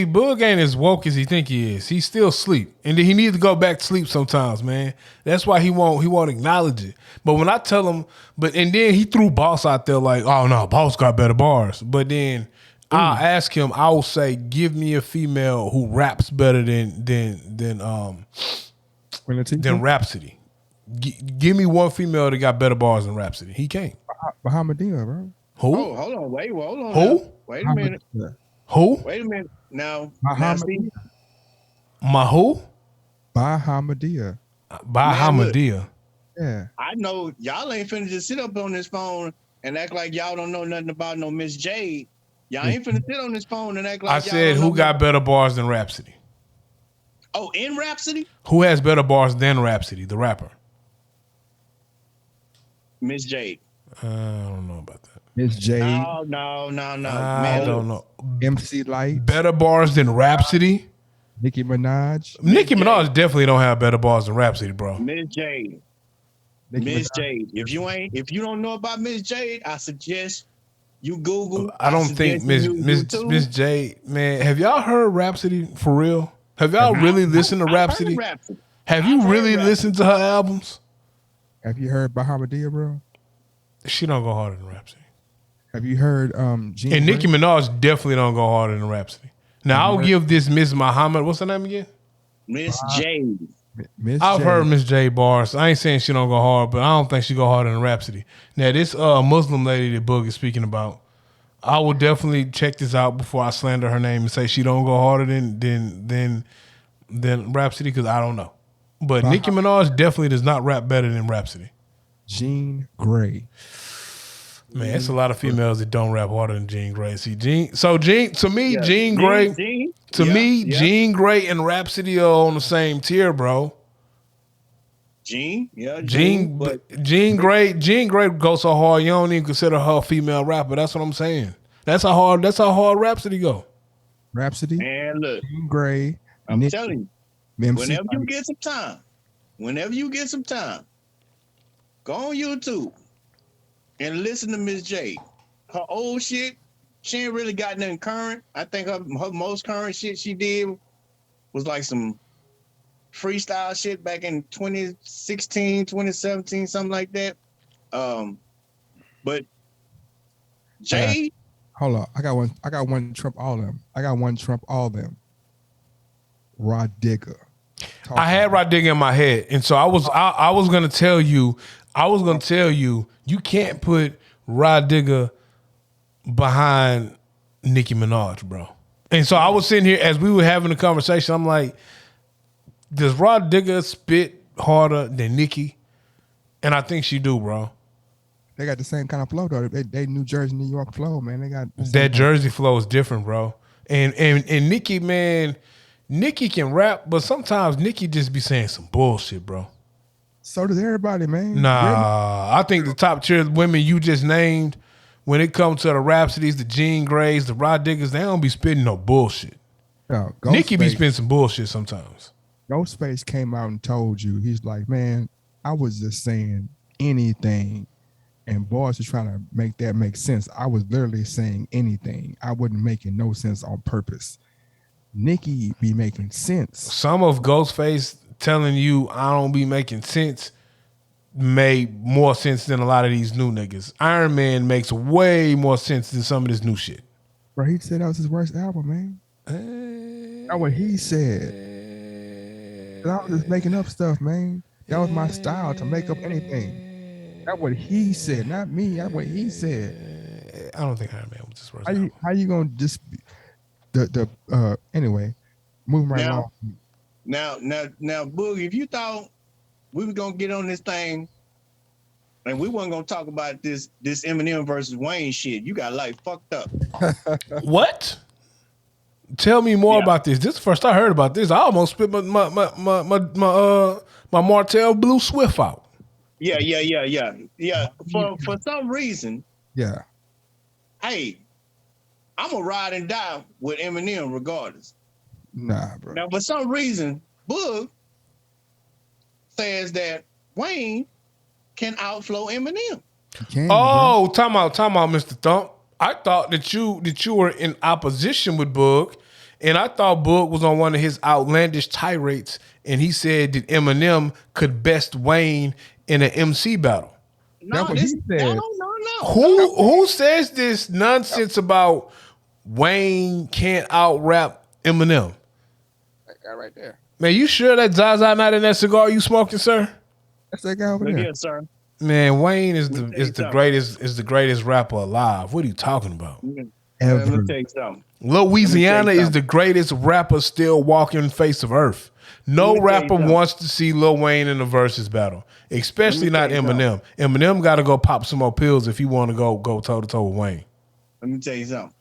Boog ain't as woke as he think he is. He's still asleep, and then he needs to go back to sleep sometimes, man. That's why he won't acknowledge it. But when I tell him, and then he threw Boss out there like, oh no, Boss got better bars. But then I'll ask him, I will say, give me a female who raps better than Rhapsody. Give me one female that got better bars than Rhapsody. He can't. Bahamadia, bro. Who? Oh, hold on, hold on. Who? Now. Wait a minute. Who? Wait a minute. Now Bahamadia. My who? Bahamadia. Bahamadia. Yeah. I know y'all ain't finna just sit up on this phone and act like y'all don't know nothing about no Miss Jade. Y'all ain't finna sit on this phone and act like I said who got better bars than Rhapsody? Oh, in Rhapsody? Who has better bars than Rhapsody, the rapper? Miss Jade. I don't know about that. Miss Jade. No. I don't know. MC Light. Better bars than Rhapsody? Nicki Minaj. Nicki Minaj definitely don't have better bars than Rhapsody, bro. Miss Jade. Miss Jade. If you don't know about Miss Jade, I suggest you Google. I don't think Miss Jade, man. Have y'all heard Rhapsody for real? Have y'all really listened to Rhapsody? Have you really listened to her albums? Have you heard Bahamadia, bro? She don't go harder than Rhapsody. Have you heard Jean And Grey? Nicki Minaj definitely don't go harder than Rhapsody. Now I'll give this Miss Muhammad. What's her name again? Miss Jade. I've heard Miss J bars. I ain't saying she don't go hard, but I don't think she go harder than Rhapsody. Now this Muslim lady that Boog is speaking about, I will definitely check this out before I slander her name and say she don't go harder than Rhapsody, because I don't know. But Nicki Minaj definitely does not rap better than Rhapsody. Jean Grey. Man, it's a lot of females that don't rap harder than Jean Grey. See, Jean Grey and Rhapsody are on the same tier, bro. Jean Grey goes so hard you don't even consider her a female rapper. That's what I'm saying. That's how hard Rhapsody go. Rhapsody. And look, Jean Grey. I'm telling you, whenever you get some time, go on YouTube and listen to Miss J. Her old shit, she ain't really got nothing current. I think her most current shit she did was like some freestyle shit back in 2016, 2017, something like that. But Jay, hold on, I got one to trump all of them. Rod Digger. I had Rod Digger in my head, and so I was gonna tell you, you can't put Rod Digger behind Nicki Minaj, bro. And so I was sitting here as we were having a conversation. I'm like, does Rod Digger spit harder than Nicki? And I think she do, bro. They got the same kind of flow though. They New Jersey, New York flow, man. They got that Jersey flow is different, bro. And Nicki, man, Nicki can rap, but sometimes Nicki just be saying some bullshit, bro. So does everybody, man. Nah, I think the top tier women you just named, when it comes to the Rhapsodies, the Jean Greys, the Rod Diggers, they don't be spitting no bullshit. No, Nicki be spitting some bullshit sometimes. Ghostface came out and told you, he's like, man, I was just saying anything. And boys are trying to make that make sense. I was literally saying anything. I wasn't making no sense on purpose. Nicki be making sense. Some of Ghostface telling you I don't be making sense made more sense than a lot of these new niggas. Iron Man makes way more sense than some of this new shit. Bro, he said that was his worst album, man. That's what he said. I was just making up stuff, man. That was my style, to make up anything. That's what he said, not me. That's what he said. I don't think Iron Man was his worst album. How you gonna just anyway, moving right along. Now, Boog, if you thought we were gonna get on this thing and we weren't gonna talk about this Eminem versus Wayne shit, you got like fucked up. What? Tell me more about this. This is the first I heard about this. I almost spit my Martell Blue Swift out. Yeah. For some reason, hey, I'm gonna ride and die with Eminem regardless. Nah, bro. Now, for some reason, Boog says that Wayne can outflow Eminem. You can, bro. Oh, time out, Mr. Thump. I thought that you were in opposition with Boog, and I thought Boog was on one of his outlandish tirades, and he said that Eminem could best Wayne in an MC battle. No, That's what he said. No. Who says this nonsense about Wayne can't out rap Eminem? That guy right there. Man, you sure that Zaza not in that cigar you smoking, sir? That's that guy over Look there. here, sir. Man, Wayne is Let me tell the you something. greatest rapper alive. What are you talking about? Let Ever. me tell you something. Louisiana you is the greatest rapper still walking face of earth. No Let me tell you rapper something. wants to see Lil Wayne in the versus battle, especially not tell you Eminem. Eminem got to go pop some more pills if he want to go toe to toe with Wayne. Let me tell you something.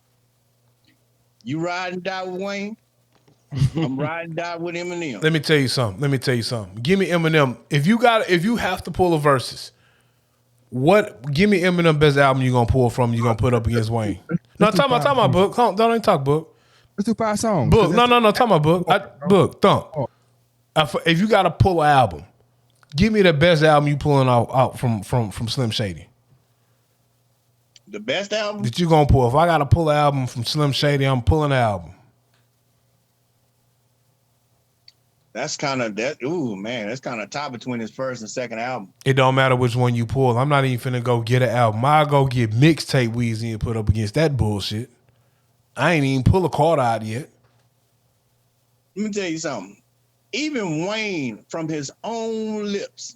You ride and die with Wayne. I'm ride and die with Eminem. Let me tell you something. Give me Eminem. If you have to pull a versus, give me Eminem best album you gonna pull from? You gonna put up against Wayne? No, talk about Book. Don't even talk Book. Let's do 5 songs. Book. No. Talk about Book. Book. Thump. If you gotta pull an album, give me the best album you pulling out from Slim Shady. The best album? That you gonna pull? If I gotta pull an album from Slim Shady, I'm pulling an album. That's kind of that. Ooh, man, that's kind of tie between his first and second album. It don't matter which one you pull. I'm not even finna go get an album. I'll go get mixtape Weezy and put up against that bullshit. I ain't even pull a card out yet. Let me tell you something. Even Wayne, from his own lips,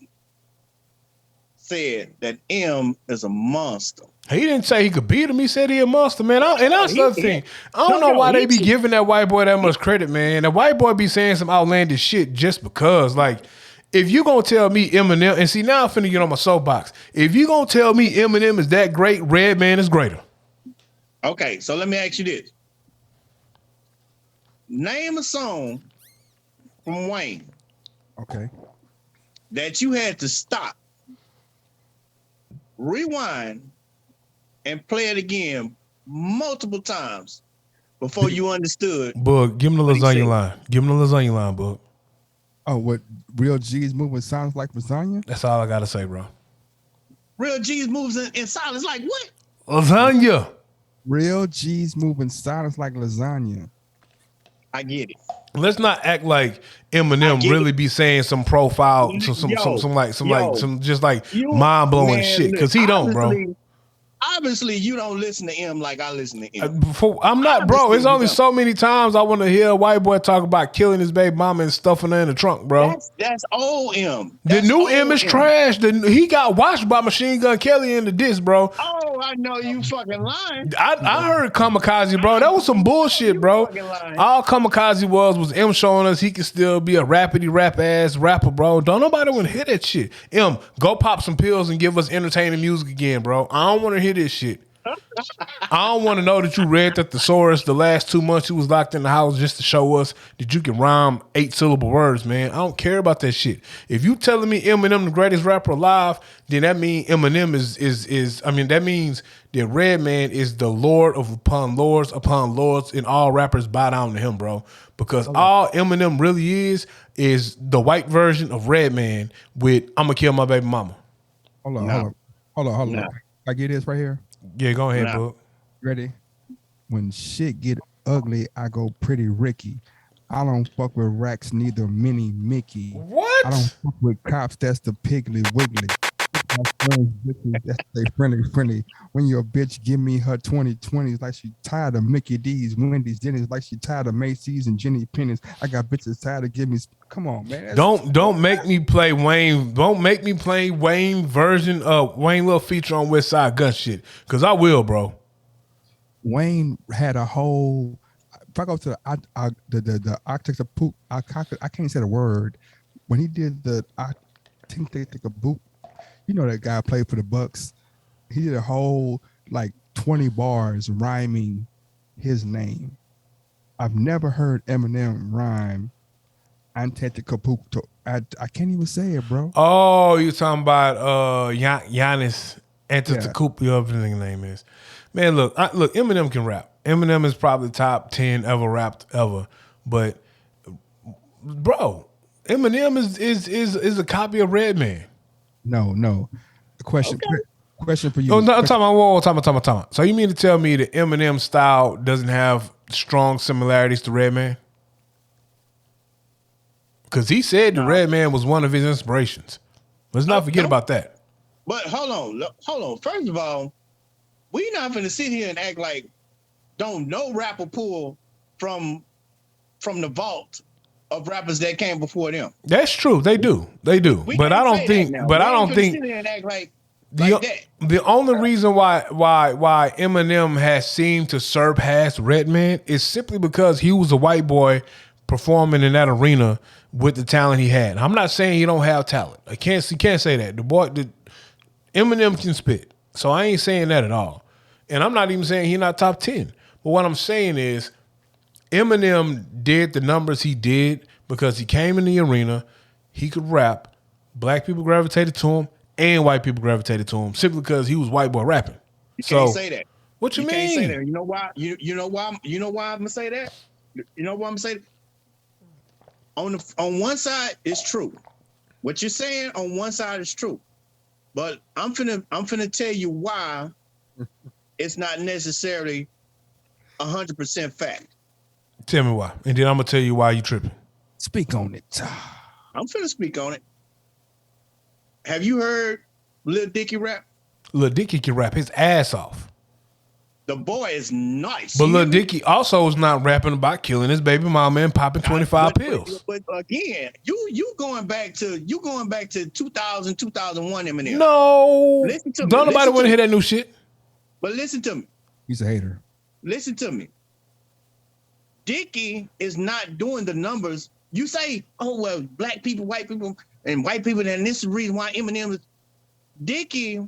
said that M is a monster. He didn't say he could beat him. He said he a monster, man. And that's the other thing. I don't know why they be giving that white boy that much credit, man. The white boy be saying some outlandish shit just because. Like, if you gonna tell me Eminem, and see now I'm finna get on my soapbox. If you gonna tell me Eminem is that great, Redman is greater. Okay, so let me ask you this. Name a song from Wayne Okay. that you had to stop, rewind, and play it again multiple times before you understood. Book, give him the What he lasagna said. line. Give him the lasagna line, Book. Oh, what real G's moving sounds like lasagna? That's all I gotta say, bro. Real G's moves in silence like what? Lasagna. Real G's moving silence like lasagna. I get it. Let's not act like I Eminem get really be saying some profile, some just like You- mind blowing man, shit. Because he don't, bro. Obviously, you don't listen to M like I listen to M. I'm not, bro. It's Obviously, only you so many times I want to hear a white boy talk about killing his baby mama and stuffing her in the trunk, bro. That's old M. The That's new old M is trash. He got watched by Machine Gun Kelly in the disc, bro. Oh, I know you fucking lying. I heard Kamikaze, bro. That was some bullshit, bro. fucking lying. All Kamikaze was M showing us he can still be a rapidy rap ass rapper, bro. Don't nobody want to hear that shit. M, go pop some pills and give us entertaining music again, bro. I don't want to hear this shit. I don't want to know that you read that thesaurus the last 2 months you was locked in the house just to show us that you can rhyme 8-syllable words, man. I don't care about that shit. If you telling me Eminem the greatest rapper alive, then that means Eminem that means that Redman is the lord upon lords, and all rappers bow down to him, bro. Because all Eminem really is the white version of Redman with I'ma kill my baby mama. Hold on. No. I get this right here. Yeah, go ahead, No. Book. Ready? When shit get ugly, I go pretty Ricky. I don't fuck with racks, neither Minnie Mickey. What? I don't fuck with cops, that's the Piggly Wiggly. My friends, bitches, that's they friendly. When your bitch give me her 2020s like she tired of Mickey D's, Wendy's, Denny's, like she tired of Macy's and Jenny Penny's. I got bitches tired of giving me. Come on, man. Don't make me play Wayne. Don't make me play Wayne version of Wayne little feature on West Side Gun shit. Cause I will, bro. Wayne had a whole. If I go to the Octex of Poop, I can't say the word. When he did I think they take a boot. You know that guy played for the Bucks. He did a whole like 20 bars rhyming his name. I've never heard Eminem rhyme Antetokounmpo. I can't even say it, bro. Oh, you talking about Giannis Antetokounmpo, whatever the nigga name is. Man, look, Eminem can rap. Eminem is probably top 10 ever rapped ever. But bro, Eminem is a copy of Redman. No. Question for you. Oh, no, I'm talking about. Whoa, talking about. So you mean to tell me that Eminem style doesn't have strong similarities to Redman? Because he said the Redman was one of his inspirations. Let's not forget about that. But hold on. First of all, we not finna sit here and act like don't no rapper pull from the vault of rappers that came before them. That's true. They do. But I don't think. But I don't think. Sit here and act like the that. only reason why Eminem has seemed to surpass Redman is simply because he was a white boy performing in that arena with the talent he had. I'm not saying he don't have talent. You can't say that. Eminem can spit. So I ain't saying that at all. And I'm not even saying he's not top 10. But what I'm saying is Eminem did the numbers he did because he came in the arena, he could rap, black people gravitated to him, and white people gravitated to him simply because he was white boy rapping. You can't say that. What you mean? Can't say that. You know why? You know why I'm gonna say that? You know why I'm gonna say that? On one side, it's true. What you're saying on one side is true. But I'm finna tell you why it's not necessarily 100% fact. Tell me why. And then I'm gonna tell you why you tripping. Speak on it. I'm finna speak on it. Have you heard Lil Dicky rap? Lil Dicky can rap his ass off. The boy is nice. But Lil Dicky also is not rapping about killing his baby mama and popping 25 pills. But again, you going back to 2000, 2001 Eminem. No. Listen to me. Don't nobody want to hear that new shit. But listen to me. He's a hater. Listen to me. Dicky is not doing the numbers. You say, oh, well, black people, white people, and white people, and this is the reason why Eminem is. Dicky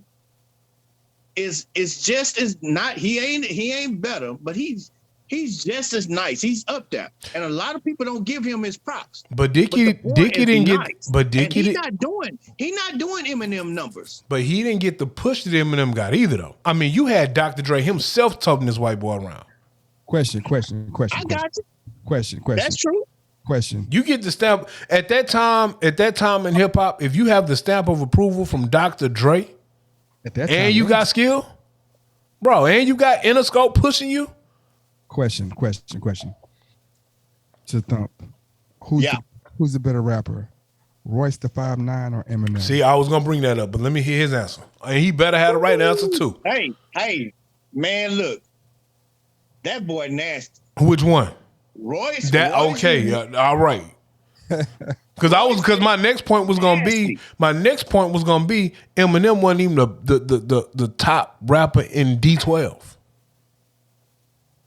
is just as not, he ain't better, but he's just as nice. He's up there. And a lot of people don't give him his props. But Dicky didn't get, but Dicky he's not doing Eminem numbers. But he didn't get the push that Eminem got either, though. I mean, you had Dr. Dre himself toting this white boy around. Question. I got you. Question. That's true. Question. You get the stamp at that time in hip hop. If you have the stamp of approval from Dr. Dre, At that time, and you got skill, bro, and you got Interscope pushing you. Question. To Thump. Who's the better rapper? Royce the 5'9" or Eminem? See, I was gonna bring that up, but let me hear his answer. And he better have the right answer too. Hey, man, look. That boy nasty. Which one? Royce. Okay, all right. Because my next point was gonna be Eminem wasn't even the top rapper in D12.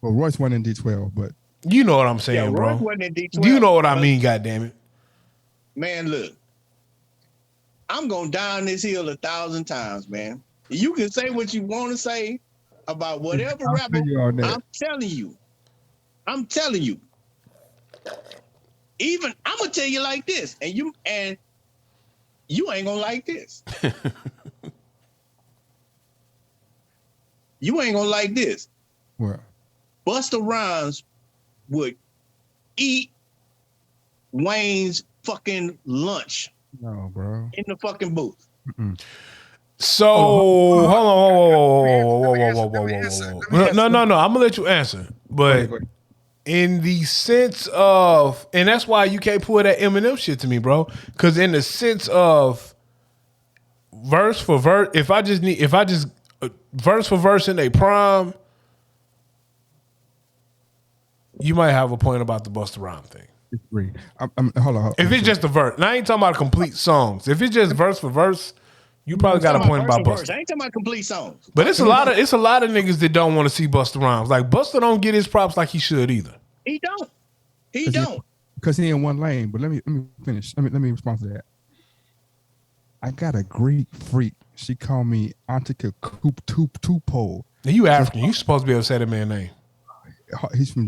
Well, Royce won in D12, but you know what I'm saying, bro. Royce wasn't in D12. You know what I mean, goddammit. Man, look. I'm gonna down this hill 1,000 times, man. You can say what you want to say about whatever rapper. I'm telling you. Even I'm gonna tell you like this, and you ain't gonna like this. You ain't gonna like this. What? Busta Rhymes would eat Wayne's fucking lunch. No, bro. In the fucking booth. Mm-mm. So hold on, whoa. No. I'm gonna let you answer, but. Go ahead. In the sense of, and that's why you can't pull that Eminem shit to me, bro. Because in the sense of verse for verse, if I just verse for verse in a prime, you might have a point about the Busta Rhymes thing. Hold on. If it's just a verse, and I ain't talking about complete songs. If it's just verse for verse, you probably got a point about Busta. I ain't talking about complete songs. But it's a lot of niggas that don't want to see Busta Rhymes. Like Busta don't get his props like he should either. He don't. Because he in one lane. But let me finish. Let me respond to that. I got a Greek freak. She called me Antika Tupo. Now you African. You supposed to be able to say that man's name.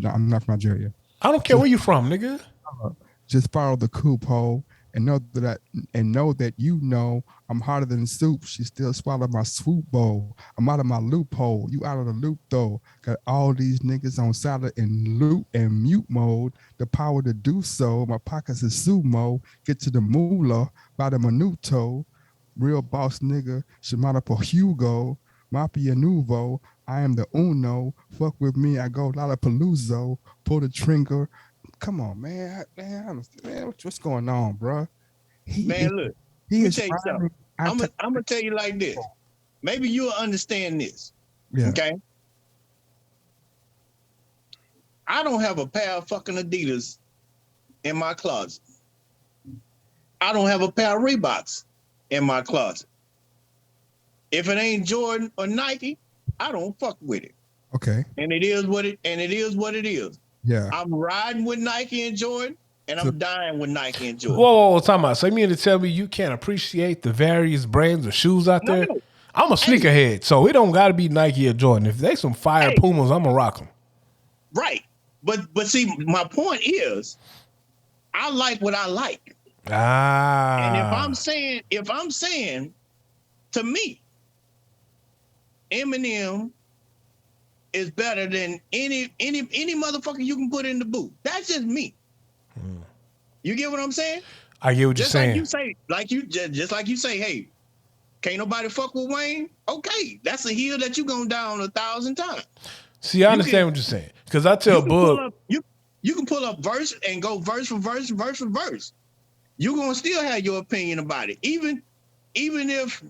I'm not from Nigeria. I don't care where you from, nigga. Just follow the Kupo and know that you know I'm hotter than soup. She still swallowed my swoop bowl. I'm out of my loophole. You out of the loop though. Got all these niggas on silent and loop and mute mode. The power to do so. My pockets is sumo. Get to the moolah by the minuto. Real boss nigga. Shimada for Hugo. Mafia Nuvo. I am the Uno. Fuck with me. I go Lollapalooza. Pull the trigger. Come on, man. Man, what's going on, bro? Look. He Let me is tell you something. I'm gonna tell you like this. Maybe you'll understand this. Yeah. Okay. I don't have a pair of fucking Adidas in my closet. I don't have a pair of Reeboks in my closet. If it ain't Jordan or Nike, I don't fuck with it. Okay. And it is what it is. Yeah. I'm riding with Nike and Jordan, and I'm dying with Nike and Jordan. Whoa, time out. So you mean to tell me you can't appreciate the various brands of shoes out there? No. I'm a sneakerhead, so it don't got to be Nike or Jordan. If they some fire Pumas, I'm gonna rock them. Right, but see, my point is, I like what I like. And if I'm saying, to me, Eminem is better than any motherfucker you can put in the booth. That's just me. You get what I'm saying? I get what you're saying. Just like you say, hey, can't nobody fuck with Wayne? Okay, that's a hill that you gone down 1,000 times. See, I understand what you're saying. Because I tell Bug, you can pull up verse and go verse for verse. You're gonna still have your opinion about it. Even if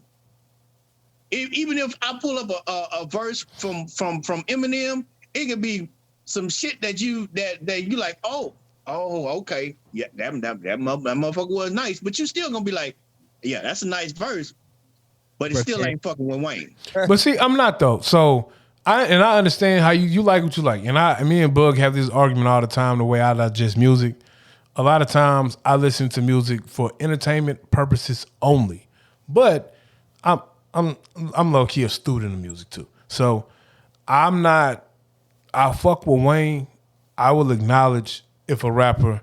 I pull up a verse from Eminem, it could be some shit that you like, oh, okay, yeah, that motherfucker was nice, but you still gonna be like, yeah, that's a nice verse, but it still ain't fucking with Wayne. But see, I'm not though. So I understand how you like what you like, and me and Bug have this argument all the time. The way I digest music, a lot of times I listen to music for entertainment purposes only, but I'm low key a student of music too. So I fuck with Wayne. I will acknowledge if a rapper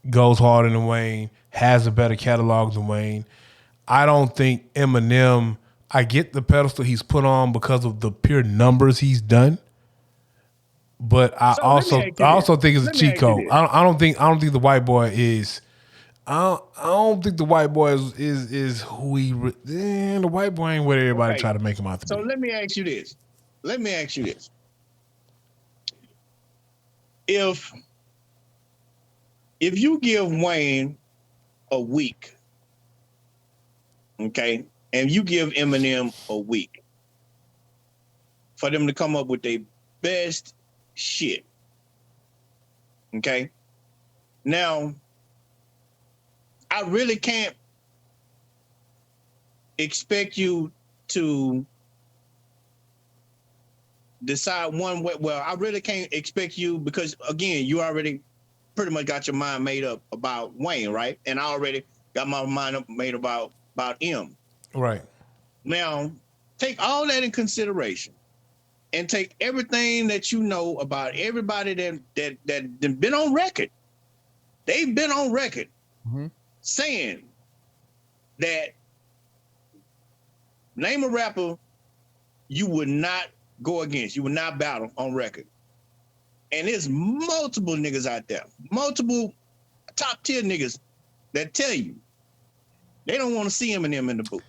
goes harder than Wayne, has a better catalog than Wayne. I don't think Eminem, I get the pedestal he's put on because of the pure numbers he's done. But I also think it's a cheat code. I don't think the white boy is. I don't think the white boy is who he. The white boy ain't what everybody try to make him out to be. So let me ask you this. If you give Wayne a week, okay, and you give Eminem a week for them to come up with their best shit, okay? Now, I really can't expect you to decide one way. Well, I really can't expect you because, again, you already pretty much got your mind made up about Wayne, right? And I already got my mind made about M. Right. Now, take all that in consideration and take everything that you know about everybody that been on record. They've been on record saying that name a rapper you would not go against, you would not battle on record. And there's multiple niggas out there, multiple top tier niggas that tell you they don't want to see Eminem in the booth.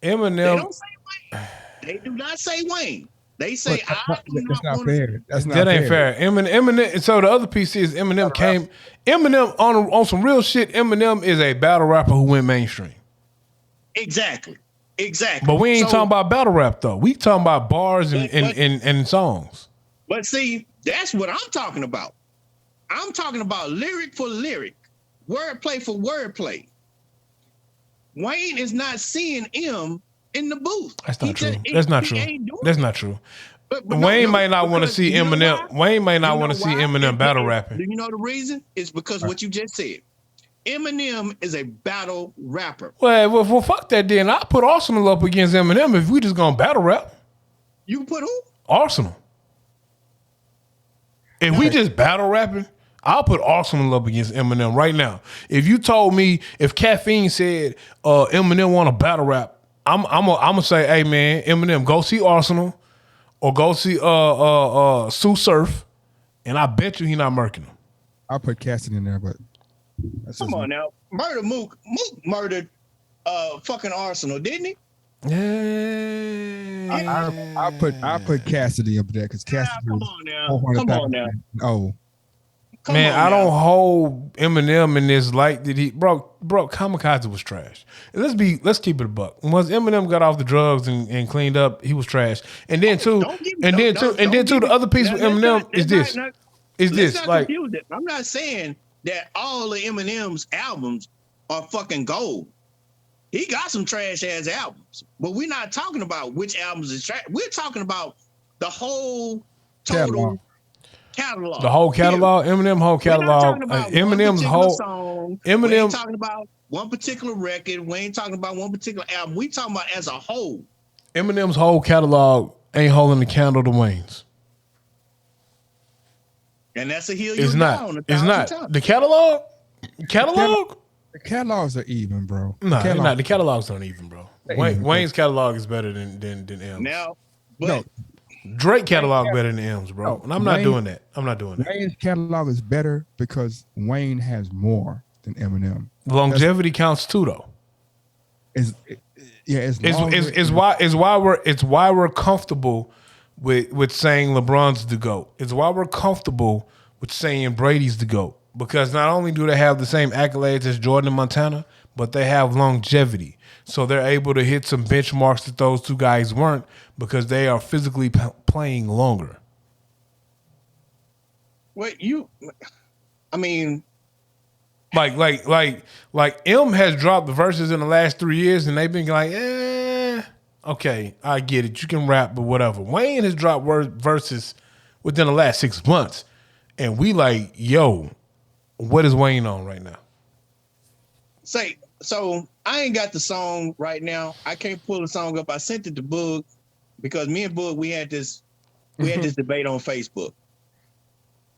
Eminem. They don't say Wayne. They do not say Wayne. They say that's not fair. That ain't fair. Eminem. So the other piece is Eminem came. Eminem on some real shit. Eminem is a battle rapper who went mainstream. Exactly. But we ain't talking about battle rap though. We talking about bars and songs. But see, that's what I'm talking about. I'm talking about lyric for lyric, wordplay for wordplay. Wayne is not seeing M in the booth. That's not true. That's not true. But Wayne might not want to see Eminem. Wayne might not want to see Eminem battle rapping. Do you know the reason? It's because what you just said. Eminem is a battle rapper. Well, fuck that then. I'll put Arsenal up against Eminem if we just gonna battle rap. You put who? Arsenal. If we just battle rapping, I'll put Arsenal up against Eminem right now. If you told me, if Caffeine said Eminem want a battle rap, I'm gonna say, hey man, Eminem, go see Arsenal or go see Sue Surf, and I bet you he not murking him. I'll put Cassidy in there, but come on now, Mook murdered fucking Arsenal, didn't he? Yeah. I put Cassidy up there because Cassidy. Come on now. Oh. Man, I don't hold Eminem in this light that he bro. Kamikaze was trash. Let's keep it a buck. Once Eminem got off the drugs and cleaned up, he was trash. And then the other piece with Eminem is this. Like, I'm not saying that all of Eminem's albums are fucking gold. He got some trash ass albums, but we're not talking about which albums is trash. We're talking about the whole total catalog. The whole catalog, Eminem whole catalog, Eminem's whole song. Eminem. We ain't talking about one particular record. We ain't talking about one particular album. We talking about as a whole. Eminem's whole catalog ain't holding the candle to Wayne's. And that's a hill you're down. It's not. The catalog? The catalogs are even, bro. No, they're not. The catalogs aren't even, bro. Wayne's catalog is better than M's. Now, no. Drake catalog better than M's, bro. And I'm not doing that. Wayne's catalog is better because Wayne has more than Eminem. Longevity counts too, though. It's why we're comfortable with saying LeBron's the GOAT. It's why we're comfortable with saying Brady's the GOAT. Because not only do they have the same accolades as Jordan and Montana, but they have longevity. So they're able to hit some benchmarks that those two guys weren't because they are physically playing longer. Like M has dropped the verses in the last 3 years and they've been like, okay, I get it. You can rap, but whatever. Wayne has dropped verses within the last 6 months. And we like, yo, what is Wayne on right now? So I ain't got the song right now. I can't pull the song up. I sent it to Boog because me and Boog, we had this debate on Facebook.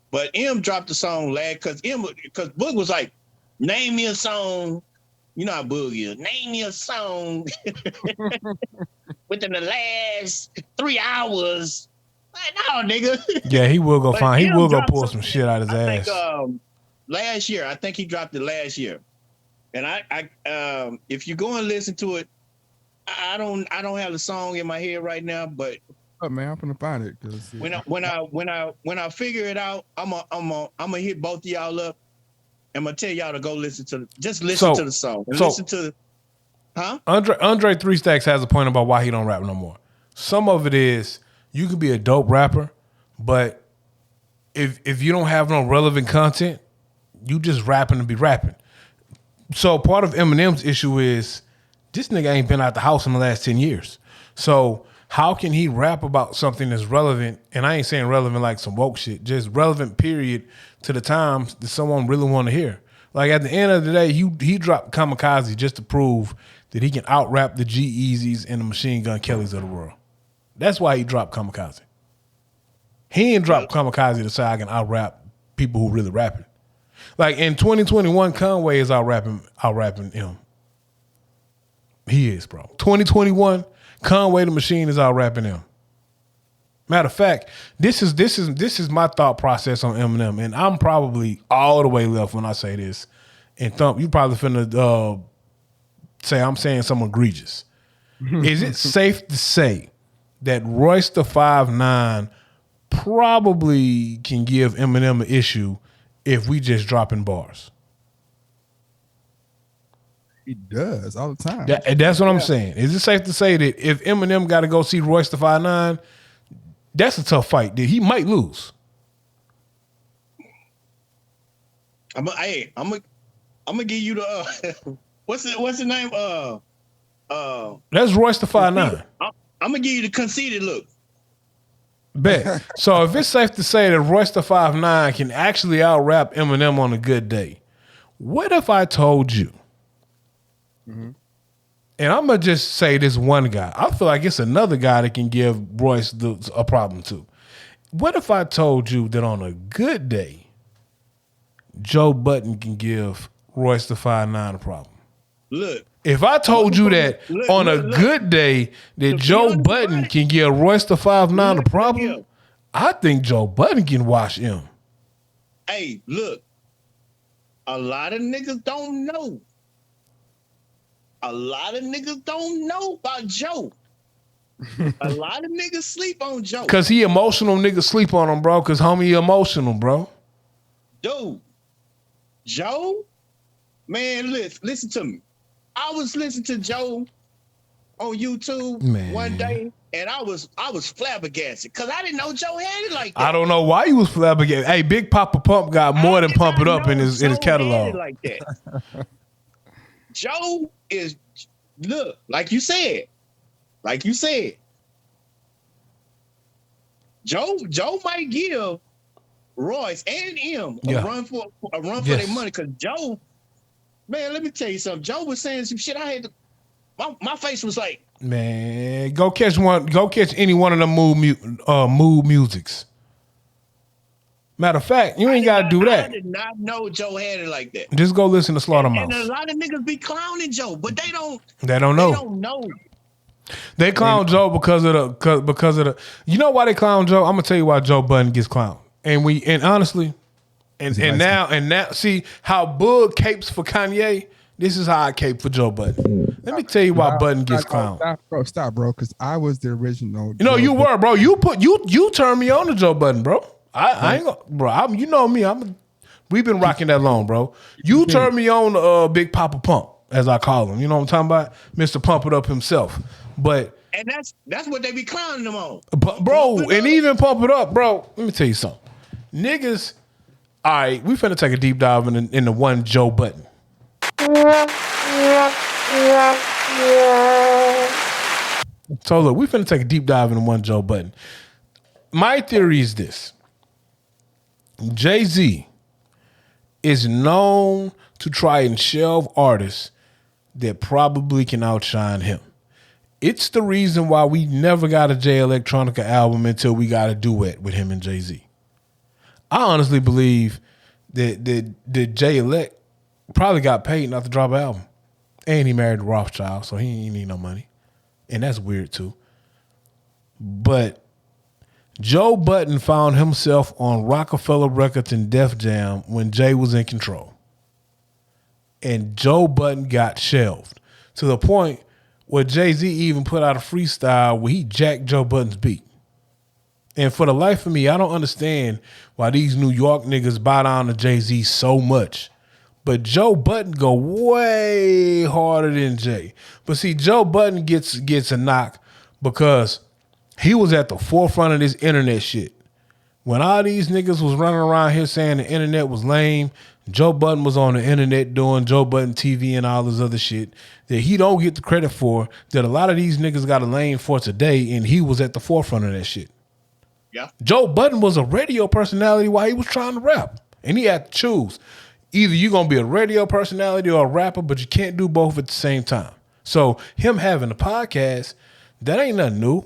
But M dropped the song because Boog was like, name me a song. You know how Boog is. Name me a song within the last 3 hours. Like, no, nigga. Yeah, he will go find. He will go pull some shit out of his ass. Last year, I think he dropped it last year, and I if you go and listen to it, I don't have the song in my head right now, but man, I'm gonna find it. When I figure it out, I'm gonna hit both of y'all up. I'm gonna tell y'all to go listen to to the song and listen to. Andre 3 Stacks has a point about why he don't rap no more. Some of it is you could be a dope rapper, but if you don't have no relevant content, you just rapping to be rapping. So part of Eminem's issue is this nigga ain't been out the house in the last 10 years. So how can he rap about something that's relevant? And I ain't saying relevant like some woke shit, just relevant period to the times that someone really want to hear. Like at the end of the day, he dropped Kamikaze just to prove that he can out-rap the G-Eazys and the Machine Gun Kellys of the world. That's why he dropped Kamikaze. He ain't dropped Kamikaze to say I can out-rap people who really rapping. Like in 2021, Conway is out-rapping him. He is, bro. 2021, Conway the Machine is out-rapping him. Matter of fact, this is my thought process on Eminem, and I'm probably all the way left when I say this. And Thump, you probably finna say I'm saying something egregious. Is it safe to say that Royce the 5'9" probably can give Eminem an issue if we just dropping bars? He does all the time. That's what I'm saying. Is it safe to say that if Eminem got to go see Royce the 5'9", that's a tough fight that he might lose? I'm gonna give you the what's the name? That's Royce the 5'9". I'm gonna give you the conceited look. Bet. So if it's safe to say that Royce the 5'9" can actually out-rap Eminem on a good day, what if I told you? Mm-hmm. And I'm gonna just say this one guy. I feel like it's another guy that can give Royce a problem too. What if I told you that on a good day, Joe Budden can give Royce the 5'9" a problem. Look. If I told you that on a good day that Joe Budden can give Royce the 5'9" a problem, I think Joe Budden can wash him. Hey, look. A lot of niggas don't know. A lot of niggas don't know about Joe. A lot of niggas sleep on Joe. Cause he emotional, niggas sleep on him, bro. Cause homie emotional, bro. Dude, Joe, man, listen to me. I was listening to Joe on YouTube one day, and I was flabbergasted because I didn't know Joe had it like that. I don't know why you was flabbergasted. Hey, Big Papa Pump got more than Pump It Up in his catalog. Like that. Joe is, look, like you said. Joe might give Royce and him a run for their money because Joe, man, let me tell you something. Joe was saying some shit. I had to, my face was like, man, go catch any one of them mood musics. Matter of fact, you ain't gotta do that. I did not know Joe had it like that. Just go listen to Slaughtermouse. And a lot of niggas be clowning Joe, but they don't know. They don't know. They clown Joe because of the. You know why they clown Joe? I'm gonna tell you why Joe Budden gets clowned. And honestly, and now see how Bug capes for Kanye. This is how I cape for Joe Budden. Let me tell you why Budden gets clowned. Stop, bro. Because I was the original. You know, you were, bro. You turned me on to Joe Budden, bro. I ain't gonna, bro. You know me. We've been rocking that long, bro. You turned me on to Big Papa Pump, as I call him. You know what I'm talking about, Mr. Pump It Up himself. And that's what they be clowning them on. But bro, and even Pump It Up, bro. Let me tell you something. Niggas, all right, we finna take a deep dive in the one Joe Budden. So look, we finna take a deep dive into one Joe Budden. My theory is this. Jay-Z is known to try and shelve artists that probably can outshine him. It's the reason why we never got a Jay Electronica album until we got a duet with him and Jay-Z. I honestly believe that Jay Elect probably got paid not to drop an album. And he married Rothschild, so he ain't need no money. And that's weird too. But Joe Budden found himself on Rockefeller Records and Def Jam when Jay was in control. And Joe Budden got shelved to the point where Jay-Z even put out a freestyle where he jacked Joe Budden's beat. And for the life of me, I don't understand why these New York niggas bow down to Jay-Z so much. But Joe Budden go way harder than Jay. But see, Joe Budden gets a knock because he was at the forefront of this internet shit. When all these niggas was running around here saying the internet was lame, Joe Budden was on the internet doing Joe Budden TV and all this other shit that he don't get the credit for, that a lot of these niggas got a lane for today, and he was at the forefront of that shit. Yeah. Joe Budden was a radio personality while he was trying to rap. And he had to choose. Either you're going to be a radio personality or a rapper, but you can't do both at the same time. So him having a podcast, that ain't nothing new.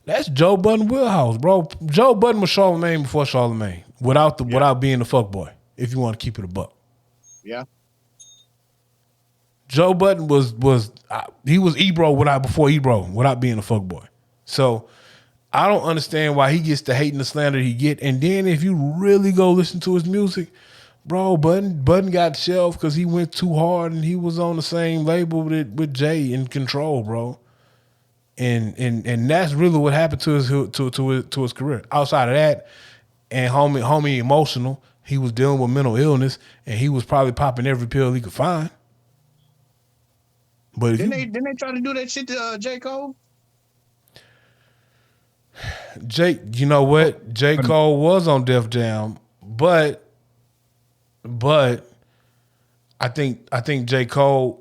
That's Joe Budden wheelhouse, bro. Joe Budden was Charlamagne before Charlamagne, without being the fuckboy, if you want to keep it a buck. Yeah. Joe Budden was Ebro before Ebro, without being a fuckboy. So I don't understand why he gets the hate and the slander he get. And then if you really go listen to his music, bro, Budden got shelved because he went too hard and he was on the same label with Jay in control, bro. And that's really what happened to his career. Outside of that, and homie emotional, he was dealing with mental illness and he was probably popping every pill he could find. But didn't they try to do that shit to J. Cole? You know what? J. Cole was on Def Jam, but I think J. Cole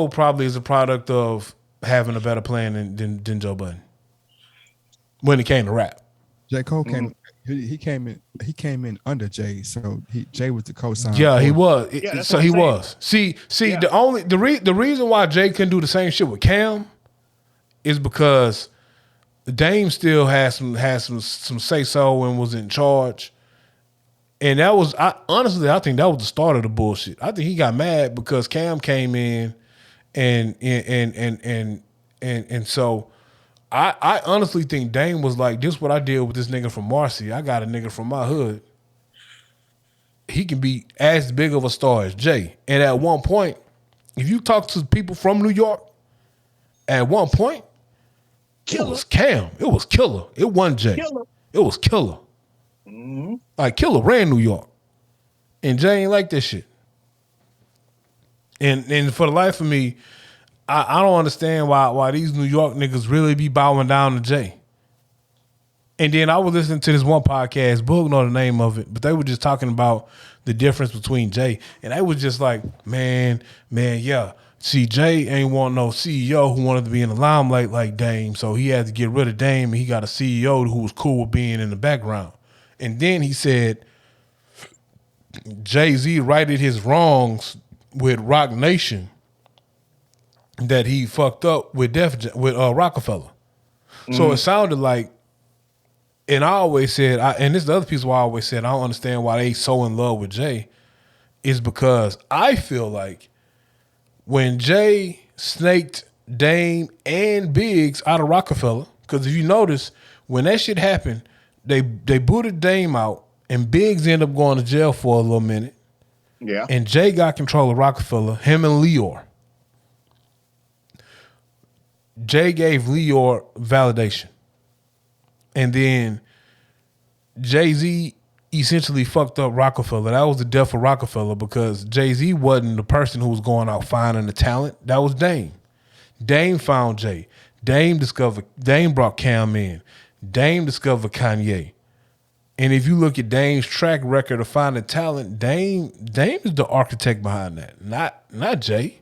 probably is a product of having a better plan than Joe Budden when it came to rap. J. Cole came. He came in under Jay, so Jay was the co-sign. Yeah, he was. So he was. See, yeah. The reason why Jay couldn't do the same shit with Cam is because Dame still had some say so and was in charge, And that was, honestly, I think that was the start of the bullshit. I think he got mad because Cam came in and so I honestly think Dame was like, this is what I did with this nigga from Marcy. I got a nigga from my hood. He can be as big of a star as Jay. And at one point, if you talk to people from New York, at one point, Killer. it was Cam. It was Killer. It wasn't Jay. Killer. It was Killer. Like Killer ran New York. And Jay ain't like this shit. And for the life of me, I don't understand why these New York niggas really be bowing down to Jay. And then I was listening to this one podcast, Boog know the name of it, but they were just talking about the difference between Jay. And they was just like, man, yeah. See, Jay ain't want no CEO who wanted to be in the limelight like Dame, so he had to get rid of Dame, and he got a CEO who was cool with being in the background. And then he said, Jay-Z righted his wrongs with Rock Nation that he fucked up with Rockefeller. So it sounded like, and I always said, and this is the other piece why I always said I don't understand why they so in love with Jay, is because I feel like when Jay snaked Dame and Biggs out of Rockefeller, because if you notice, when that shit happened, they booted Dame out and Biggs ended up going to jail for a little minute. Yeah. And Jay got control of Rockefeller, him and Leor. Jay gave Leor validation. And then Jay-Z essentially fucked up Rockefeller. That was the death of Rockefeller because Jay-Z wasn't the person who was going out finding the talent. That was Dame. Dame found Jay. Dame brought Cam in. Dame discovered Kanye. And if you look at Dame's track record of finding talent, Dame is the architect behind that, not Jay.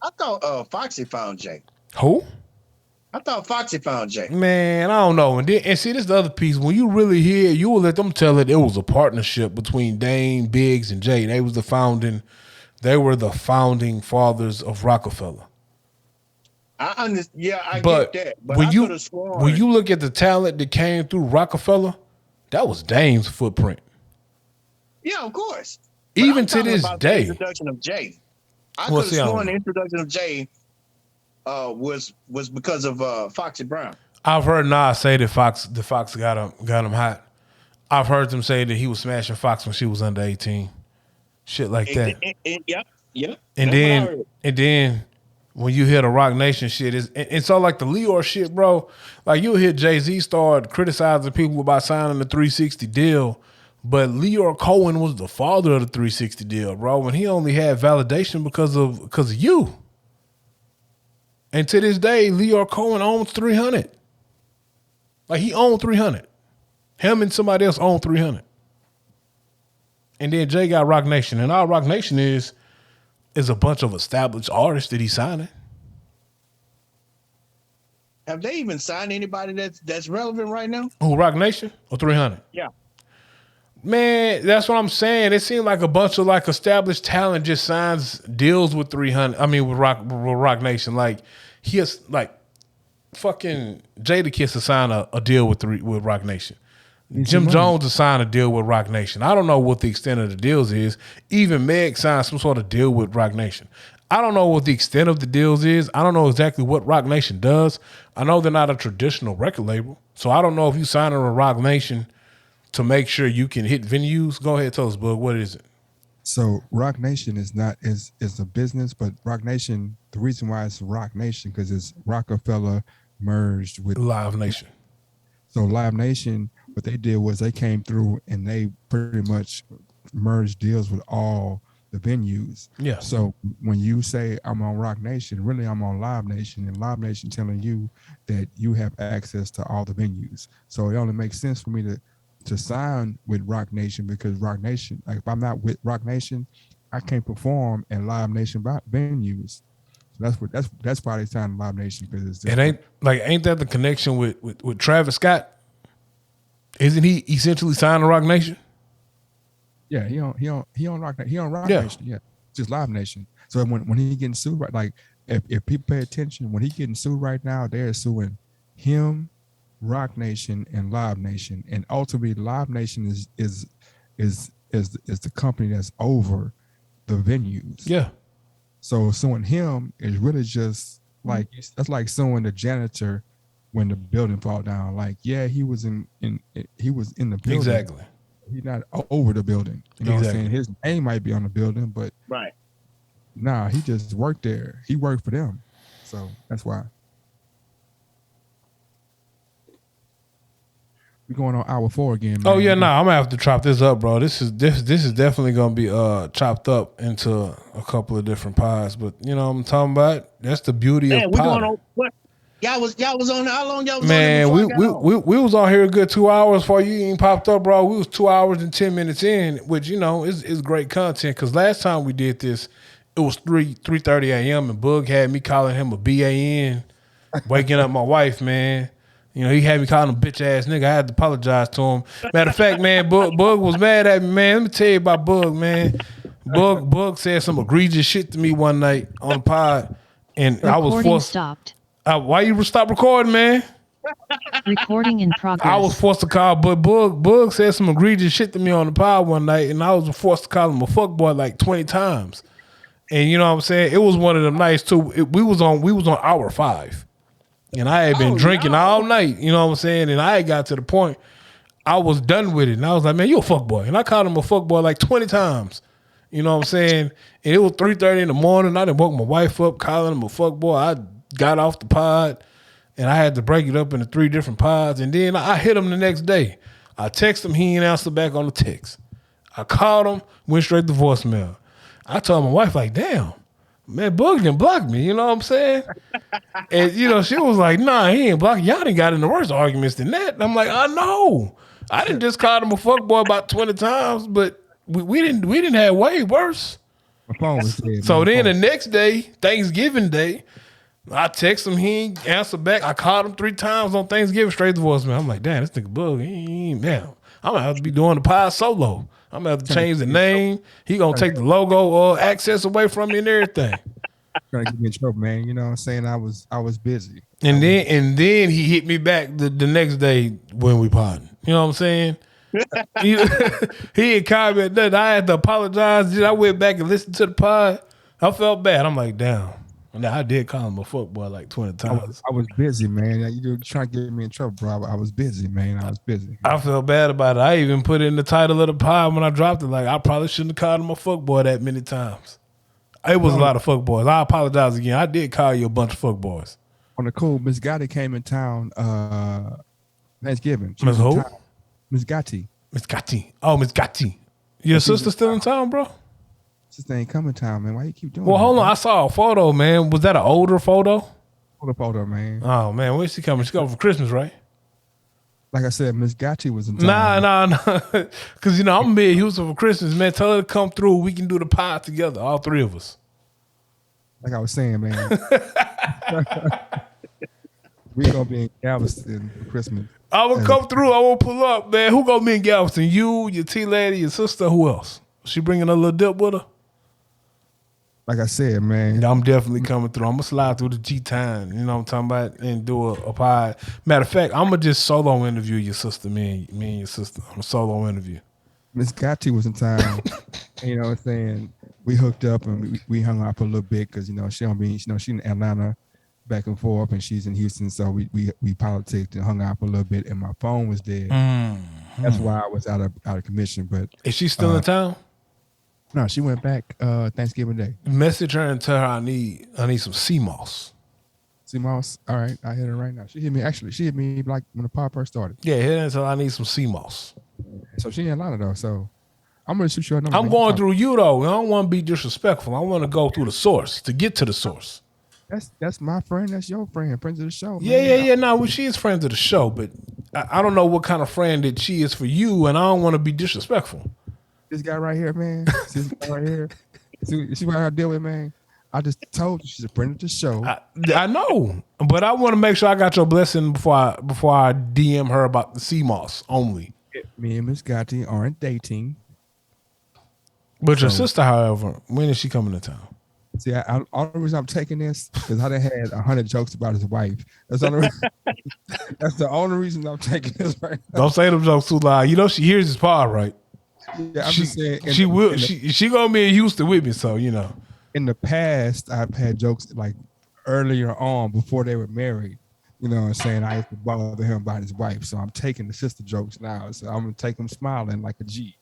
I thought Foxy found Jay. Who? I thought Foxy found Jay. Man, I don't know. And see, this is the other piece. When you really hear it, you will let them tell it was a partnership between Dame, Biggs, and Jay. They were the founding fathers of Rockefeller. I get that. But when I you could have sworn when you look at the talent that came through Rockefeller, that was Dame's footprint. Yeah, of course. But Even I'm to talking this about day. the introduction of Jay. I Well, could see, I have don't sworn the know. introduction of Jay was because of Foxy Brown. I've heard Nas say that Fox got him hot. I've heard them say that he was smashing Fox when she was under 18. Shit like that. Yep. And then when you hear the Rock Nation shit, it's all like the Leor shit, bro. Like you'll hear Jay-Z start criticizing people about signing the 360 deal, but Leor Cohen was the father of the 360 deal, bro. And he only had validation because of you. And to this day, Leor Cohen owns 300. Like he owned 300. Him and somebody else owned 300. And then Jay got Rock Nation. And all Rock Nation is a bunch of established artists that he's signing. Have they even signed anybody that's relevant right now? Who, Rock Nation or 300? Yeah. Man, that's what I'm saying. It seemed like a bunch of like established talent just signs deals with 300. I mean, with Rock Nation. Like he has like fucking Jadakiss to sign a deal with Rock Nation. Jim Jones to sign a deal with Rock Nation. I don't know what the extent of the deals is. Even Meg signed some sort of deal with Rock Nation. I don't know what the extent of the deals is. I don't know exactly what Rock Nation does. I know they're not a traditional record label. So I don't know if you sign a Rock Nation to make sure you can hit venues. Go ahead, tell us, Bug. What is it? So Rock Nation is a business, but Rock Nation, the reason why it's Rock Nation, because it's Rockefeller merged with Live Nation. So Live Nation, what they did was they came through and they pretty much merged deals with all the venues. Yeah. So when you say I'm on Rock Nation, really I'm on Live Nation, and Live Nation telling you that you have access to all the venues. So it only makes sense for me to sign with Rock Nation, because Rock Nation, like if I'm not with Rock Nation, I can't perform at Live Nation venues. So that's why they signed Live Nation, because it's just, ain't that the connection with Travis Scott? Isn't he essentially signed to Rock Nation? Yeah, he on Rock Yeah. Nation. Yeah, just Live Nation. So when he getting sued, right? Like if people pay attention, when he getting sued right now, they're suing him, Rock Nation and Live Nation, and ultimately Live Nation is the company that's over the venues. Yeah. So suing him is really just like that's like suing the janitor when the building fall down. Like, yeah, he was in the building. Exactly. He's not over the building. You know what I'm Exactly. saying? His name might be on the building, but Right. nah, he just worked there. He worked for them. So that's why. We're going on hour 4 again, man. Oh yeah, nah, I'm gonna have to chop this up, bro. This is definitely gonna be chopped up into a couple of different pies. But you know what I'm talking about? That's the beauty Man, of we pie. going on what? Y'all was on how long y'all was Man, on there before I got on? we was on here a good 2 hours before you even popped up, bro. We was 2 hours and 10 minutes in, which you know is great content. Cause last time we did this, it was 3:30 a.m. and Bug had me calling him a BAN, waking up my wife, man. You know, he had me calling him bitch ass nigga. I had to apologize to him. Matter of fact, man, Bug was mad at me, man. Let me tell you about Bug, man. Bug said some egregious shit to me one night on the pod, and I was Recording forced. stopped. Why you stop recording, man? Recording in progress. I was forced to call, but Bug said some egregious shit to me on the pod one night, and I was forced to call him a fuckboy like 20 times. And you know what I'm saying? It was one of them nights too. We was on hour 5. And I had been drinking all night, you know what I'm saying? And I had got to the point I was done with it. And I was like, man, you a fuckboy. And I called him a fuckboy like 20 times. You know what I'm saying? And it was 3:30 in the morning. I done woke my wife up calling him a fuckboy. I got off the pod and I had to break it up into 3 different pods. And then I hit him the next day. I text him, he ain't answer back on the text. I called him, went straight to voicemail. I told my wife, like, damn, man, Bug done blocked me, you know what I'm saying? And, you know, she was like, nah, he ain't blocked. Y'all done got in the worse arguments than that. And I'm like, I know. I didn't just call him a fuckboy about 20 times, but we didn't have way worse. My phone was dead. So then the next day, Thanksgiving Day, I text him, he ain't answer back. I called him 3 times on Thanksgiving, straight to voicemail. I'm like, damn, this nigga Bug, he ain't down. I'm gonna have to be doing the pie solo. I'm gonna have to change the name. He gonna take the logo access away from me and everything. Trying to get me in trouble, man. You know what I'm saying? I was busy. And then he hit me back the next day when we parted. You know what I'm saying? he had commented that I had to apologize. I went back and listened to the pod. I felt bad. I'm like, damn. Now I did call him a fuckboy like 20 times. I was busy, man. You trying to get me in trouble, bro. I was busy, man. I was busy. I felt bad about it. I even put it in the title of the pod when I dropped it. Like, I probably shouldn't have called him a fuckboy that many times. It was a lot of fuckboys. I apologize again. I did call you a bunch of fuckboys. On the cool, Miss Gotti came in town Thanksgiving. Miss who? Miss Gotti. Miss Gotti. Oh, Miss Gotti. Your sister still in town, bro? Sister ain't coming town, man. Why you keep doing Well, that? hold on. I saw a photo, man. Was that an older photo? Hold up, man. Oh, man. When's she coming? She coming for Christmas, right? Like I said, Miss Gotti was in town. Nah. Because, you know, I'm mid Houston for Christmas, man. Tell her to come through. We can do the pie together, all 3 of us. Like I was saying, man. We gonna be in Galveston for Christmas. I will come through. I will pull up, man. Who gonna be in Galveston? You, your T-lady, your sister, who else? She bringing a little dip with her? Like I said, man. Yeah, I'm definitely coming through. I'm gonna slide through the G-Time, you know what I'm talking about, and do a pod. Matter of fact, I'm gonna just solo interview your sister, me and your sister. I'm a solo interview. Miss Gotti was in town. You know what I'm saying? We hooked up and we hung out for a little bit because, you know, she don't be, you know, she's in Atlanta back and forth and she's in Houston. So we politicked and hung out for a little bit and my phone was dead. Mm-hmm. That's why I was out of commission. But is she still in town? No, she went back Thanksgiving Day. Message her and tell her I need some sea moss. Sea moss? All right, I hit her right now. She hit me like when the pod first started. Yeah, hit her and tell her I need some sea moss. So she in Atlanta though, so I'm gonna shoot you a number. I'm going through you though. I don't want to be disrespectful. I want to go through the source to get to the source. That's my friend. That's your friend. Friends of the show. Man. Yeah. No, well, she is friends of the show, but I don't know what kind of friend that she is for you, and I don't want to be disrespectful. This guy right here, man. This guy right here. See what I deal with, man. I just told you she's a friend of the show. I know, but I want to make sure I got your blessing before I DM her about the sea moss only. Me and Miss Gotti aren't dating. But your sister, however, when is she coming to town? See, all the reason I'm taking this is I done had 100 jokes about his wife. That's the only reason I'm taking this right now. Don't say them jokes too loud. You know she hears his pod, right? Yeah, I'm just saying. She gonna be in Houston with me, so you know. In the past, I've had jokes like earlier on before they were married. You know what I'm saying? I used to bother him about his wife. So I'm taking the sister jokes now. So I'm going to take him smiling like a G.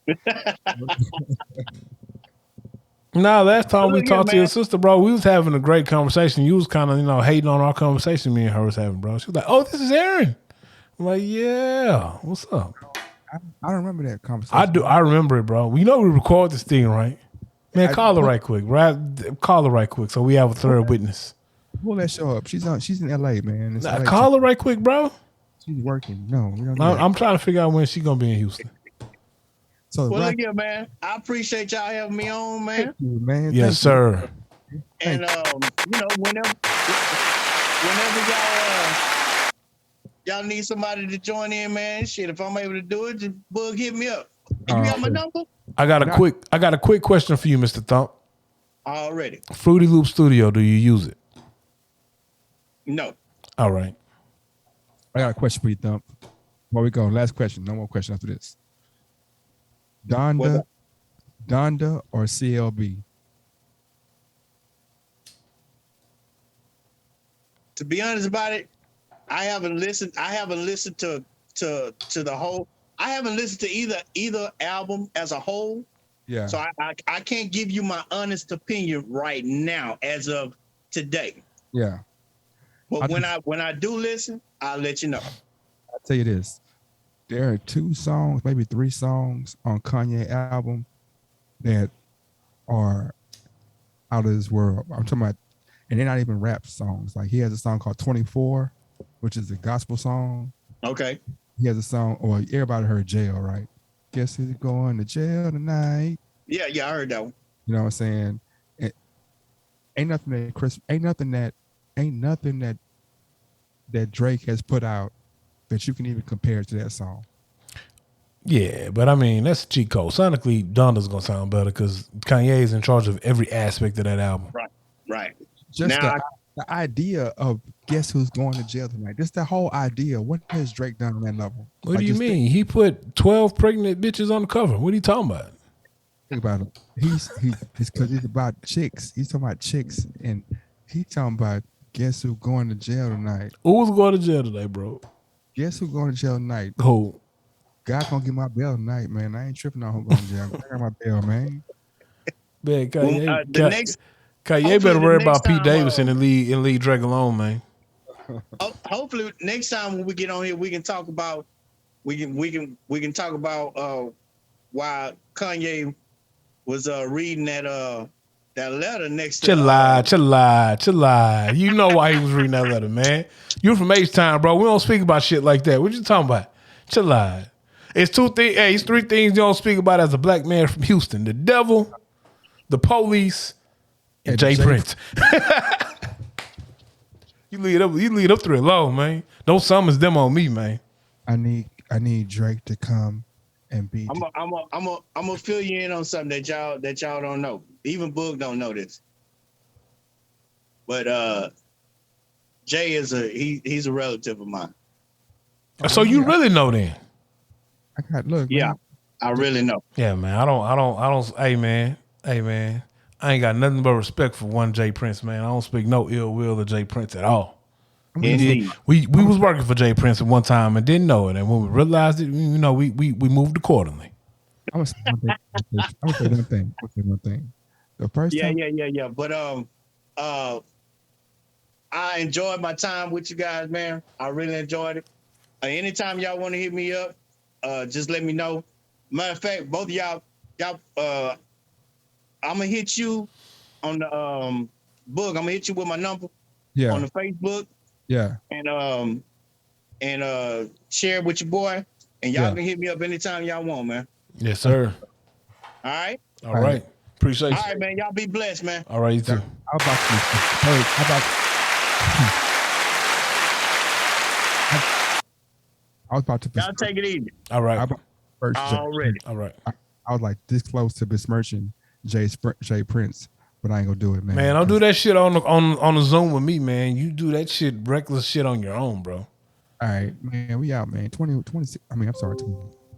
Nah, last time we Look here, talked to your man. sister, bro, we was having a great conversation. You was kind of, hating on our conversation me and her was having, bro. She was like, "Oh, this is Aaron." I'm like, "Yeah, what's up?" I don't remember that conversation. I do. I remember it, bro. We know we record this thing, right? Man, call her right quick. Right? Call her right quick so we have a third witness. Pull that show up. She's in LA, man. It's LA Call her right quick, bro. She's working. No, we don't do I'm trying to figure out when she's gonna be in Houston. So Well, look here, man. I appreciate y'all having me on, man. thank you, man. Yes, sir. And whenever y'all need somebody to join in, man. Shit, if I'm able to do it, just bug hit me up. You got my number I got a quick question for you, Mr. Thump. already? Fruity Loop Studio, do you use it? No. All right. I got a question for you, Thump. Before we go, last question. No more question after this. Donda or CLB? To be honest about it, I haven't listened to the whole. I haven't listened to either album as a whole. Yeah. So I can't give you my honest opinion right now as of today. Yeah. But when I do listen, I'll let you know. I'll tell you this. There are 2 songs, maybe 3 songs on Kanye album that are out of this world. I'm talking about, and they're not even rap songs. Like he has a song called 24, which is a gospel song. Okay. He has a song, or everybody heard Jail, right? Guess who's going to jail tonight? Yeah, I heard that one. You know what I'm saying? Ain't nothing that Drake has put out that you can even compare to that song. Yeah, but I mean, that's a cheat code. Sonically, Donda's going to sound better because Kanye is in charge of every aspect of that album. Right. Just the idea of guess who's going to jail tonight. Just the whole idea. What has Drake done on that level? What do you mean? He put 12 pregnant bitches on the cover. What are you talking about? Think about it. It's because he's about chicks. He's talking about chicks, and he's talking about guess who's going to jail tonight. Who's going to jail today, bro? Guess who's going to jail tonight? Who? God gonna get my bail tonight, man. I ain't tripping on who going to jail. I got my bail, man. Man, Kanye, Kanye better worry about Pete Davidson and leave Drake alone, man. Hopefully next time when we get on here, we can talk about why Kanye was reading that letter next to Chill out. You know why he was reading that letter, man. You're from H-Town, bro. We don't speak about shit like that. What you talking about? Chill out. It's 3 things you don't speak about as a black man from Houston: the devil, the police, and Jay Prince. You lead up through it low, man. Don't summons them on me, man. I need Drake to come and be. I'm gonna fill you in on something that y'all don't know. Even Boog don't know this. But Jay is he's a relative of mine. So you really know then? I got look. Yeah, Man. I really know. Yeah, man. I don't. Hey, man. I ain't got nothing but respect for one Jay Prince, man. I don't speak no ill will of Jay Prince at all. Indeed. We was working for Jay Prince at one time and didn't know it, and when we realized it, we moved accordingly. I'm gonna say one thing. The first time. Yeah. But I enjoyed my time with you guys, man. I really enjoyed it. Anytime y'all want to hit me up, just let me know. Matter of fact, both of y'all, I'm gonna hit you on the book. I'm gonna hit you with my number on the Facebook. Yeah. And share it with your boy. And y'all can hit me up anytime y'all want, man. Yes, sir. All right. All right. Appreciate you. All right, man. Y'all be blessed, man. All right, you too. How about I was about to. Y'all take it easy. All right. Already. All right. I was like this close to besmirching Jay Prince but I ain't gonna do it, man. Man, don't do that shit on the Zoom with me, man. You do that shit, reckless shit on your own, bro. All right, man. We out, man. 20. I mean, I'm sorry,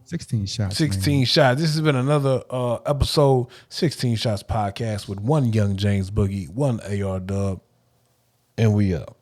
16 shots. 16 man. shots. This has been another episode, 16 Shots podcast with one young James Boogie, one AR Dub, and we up.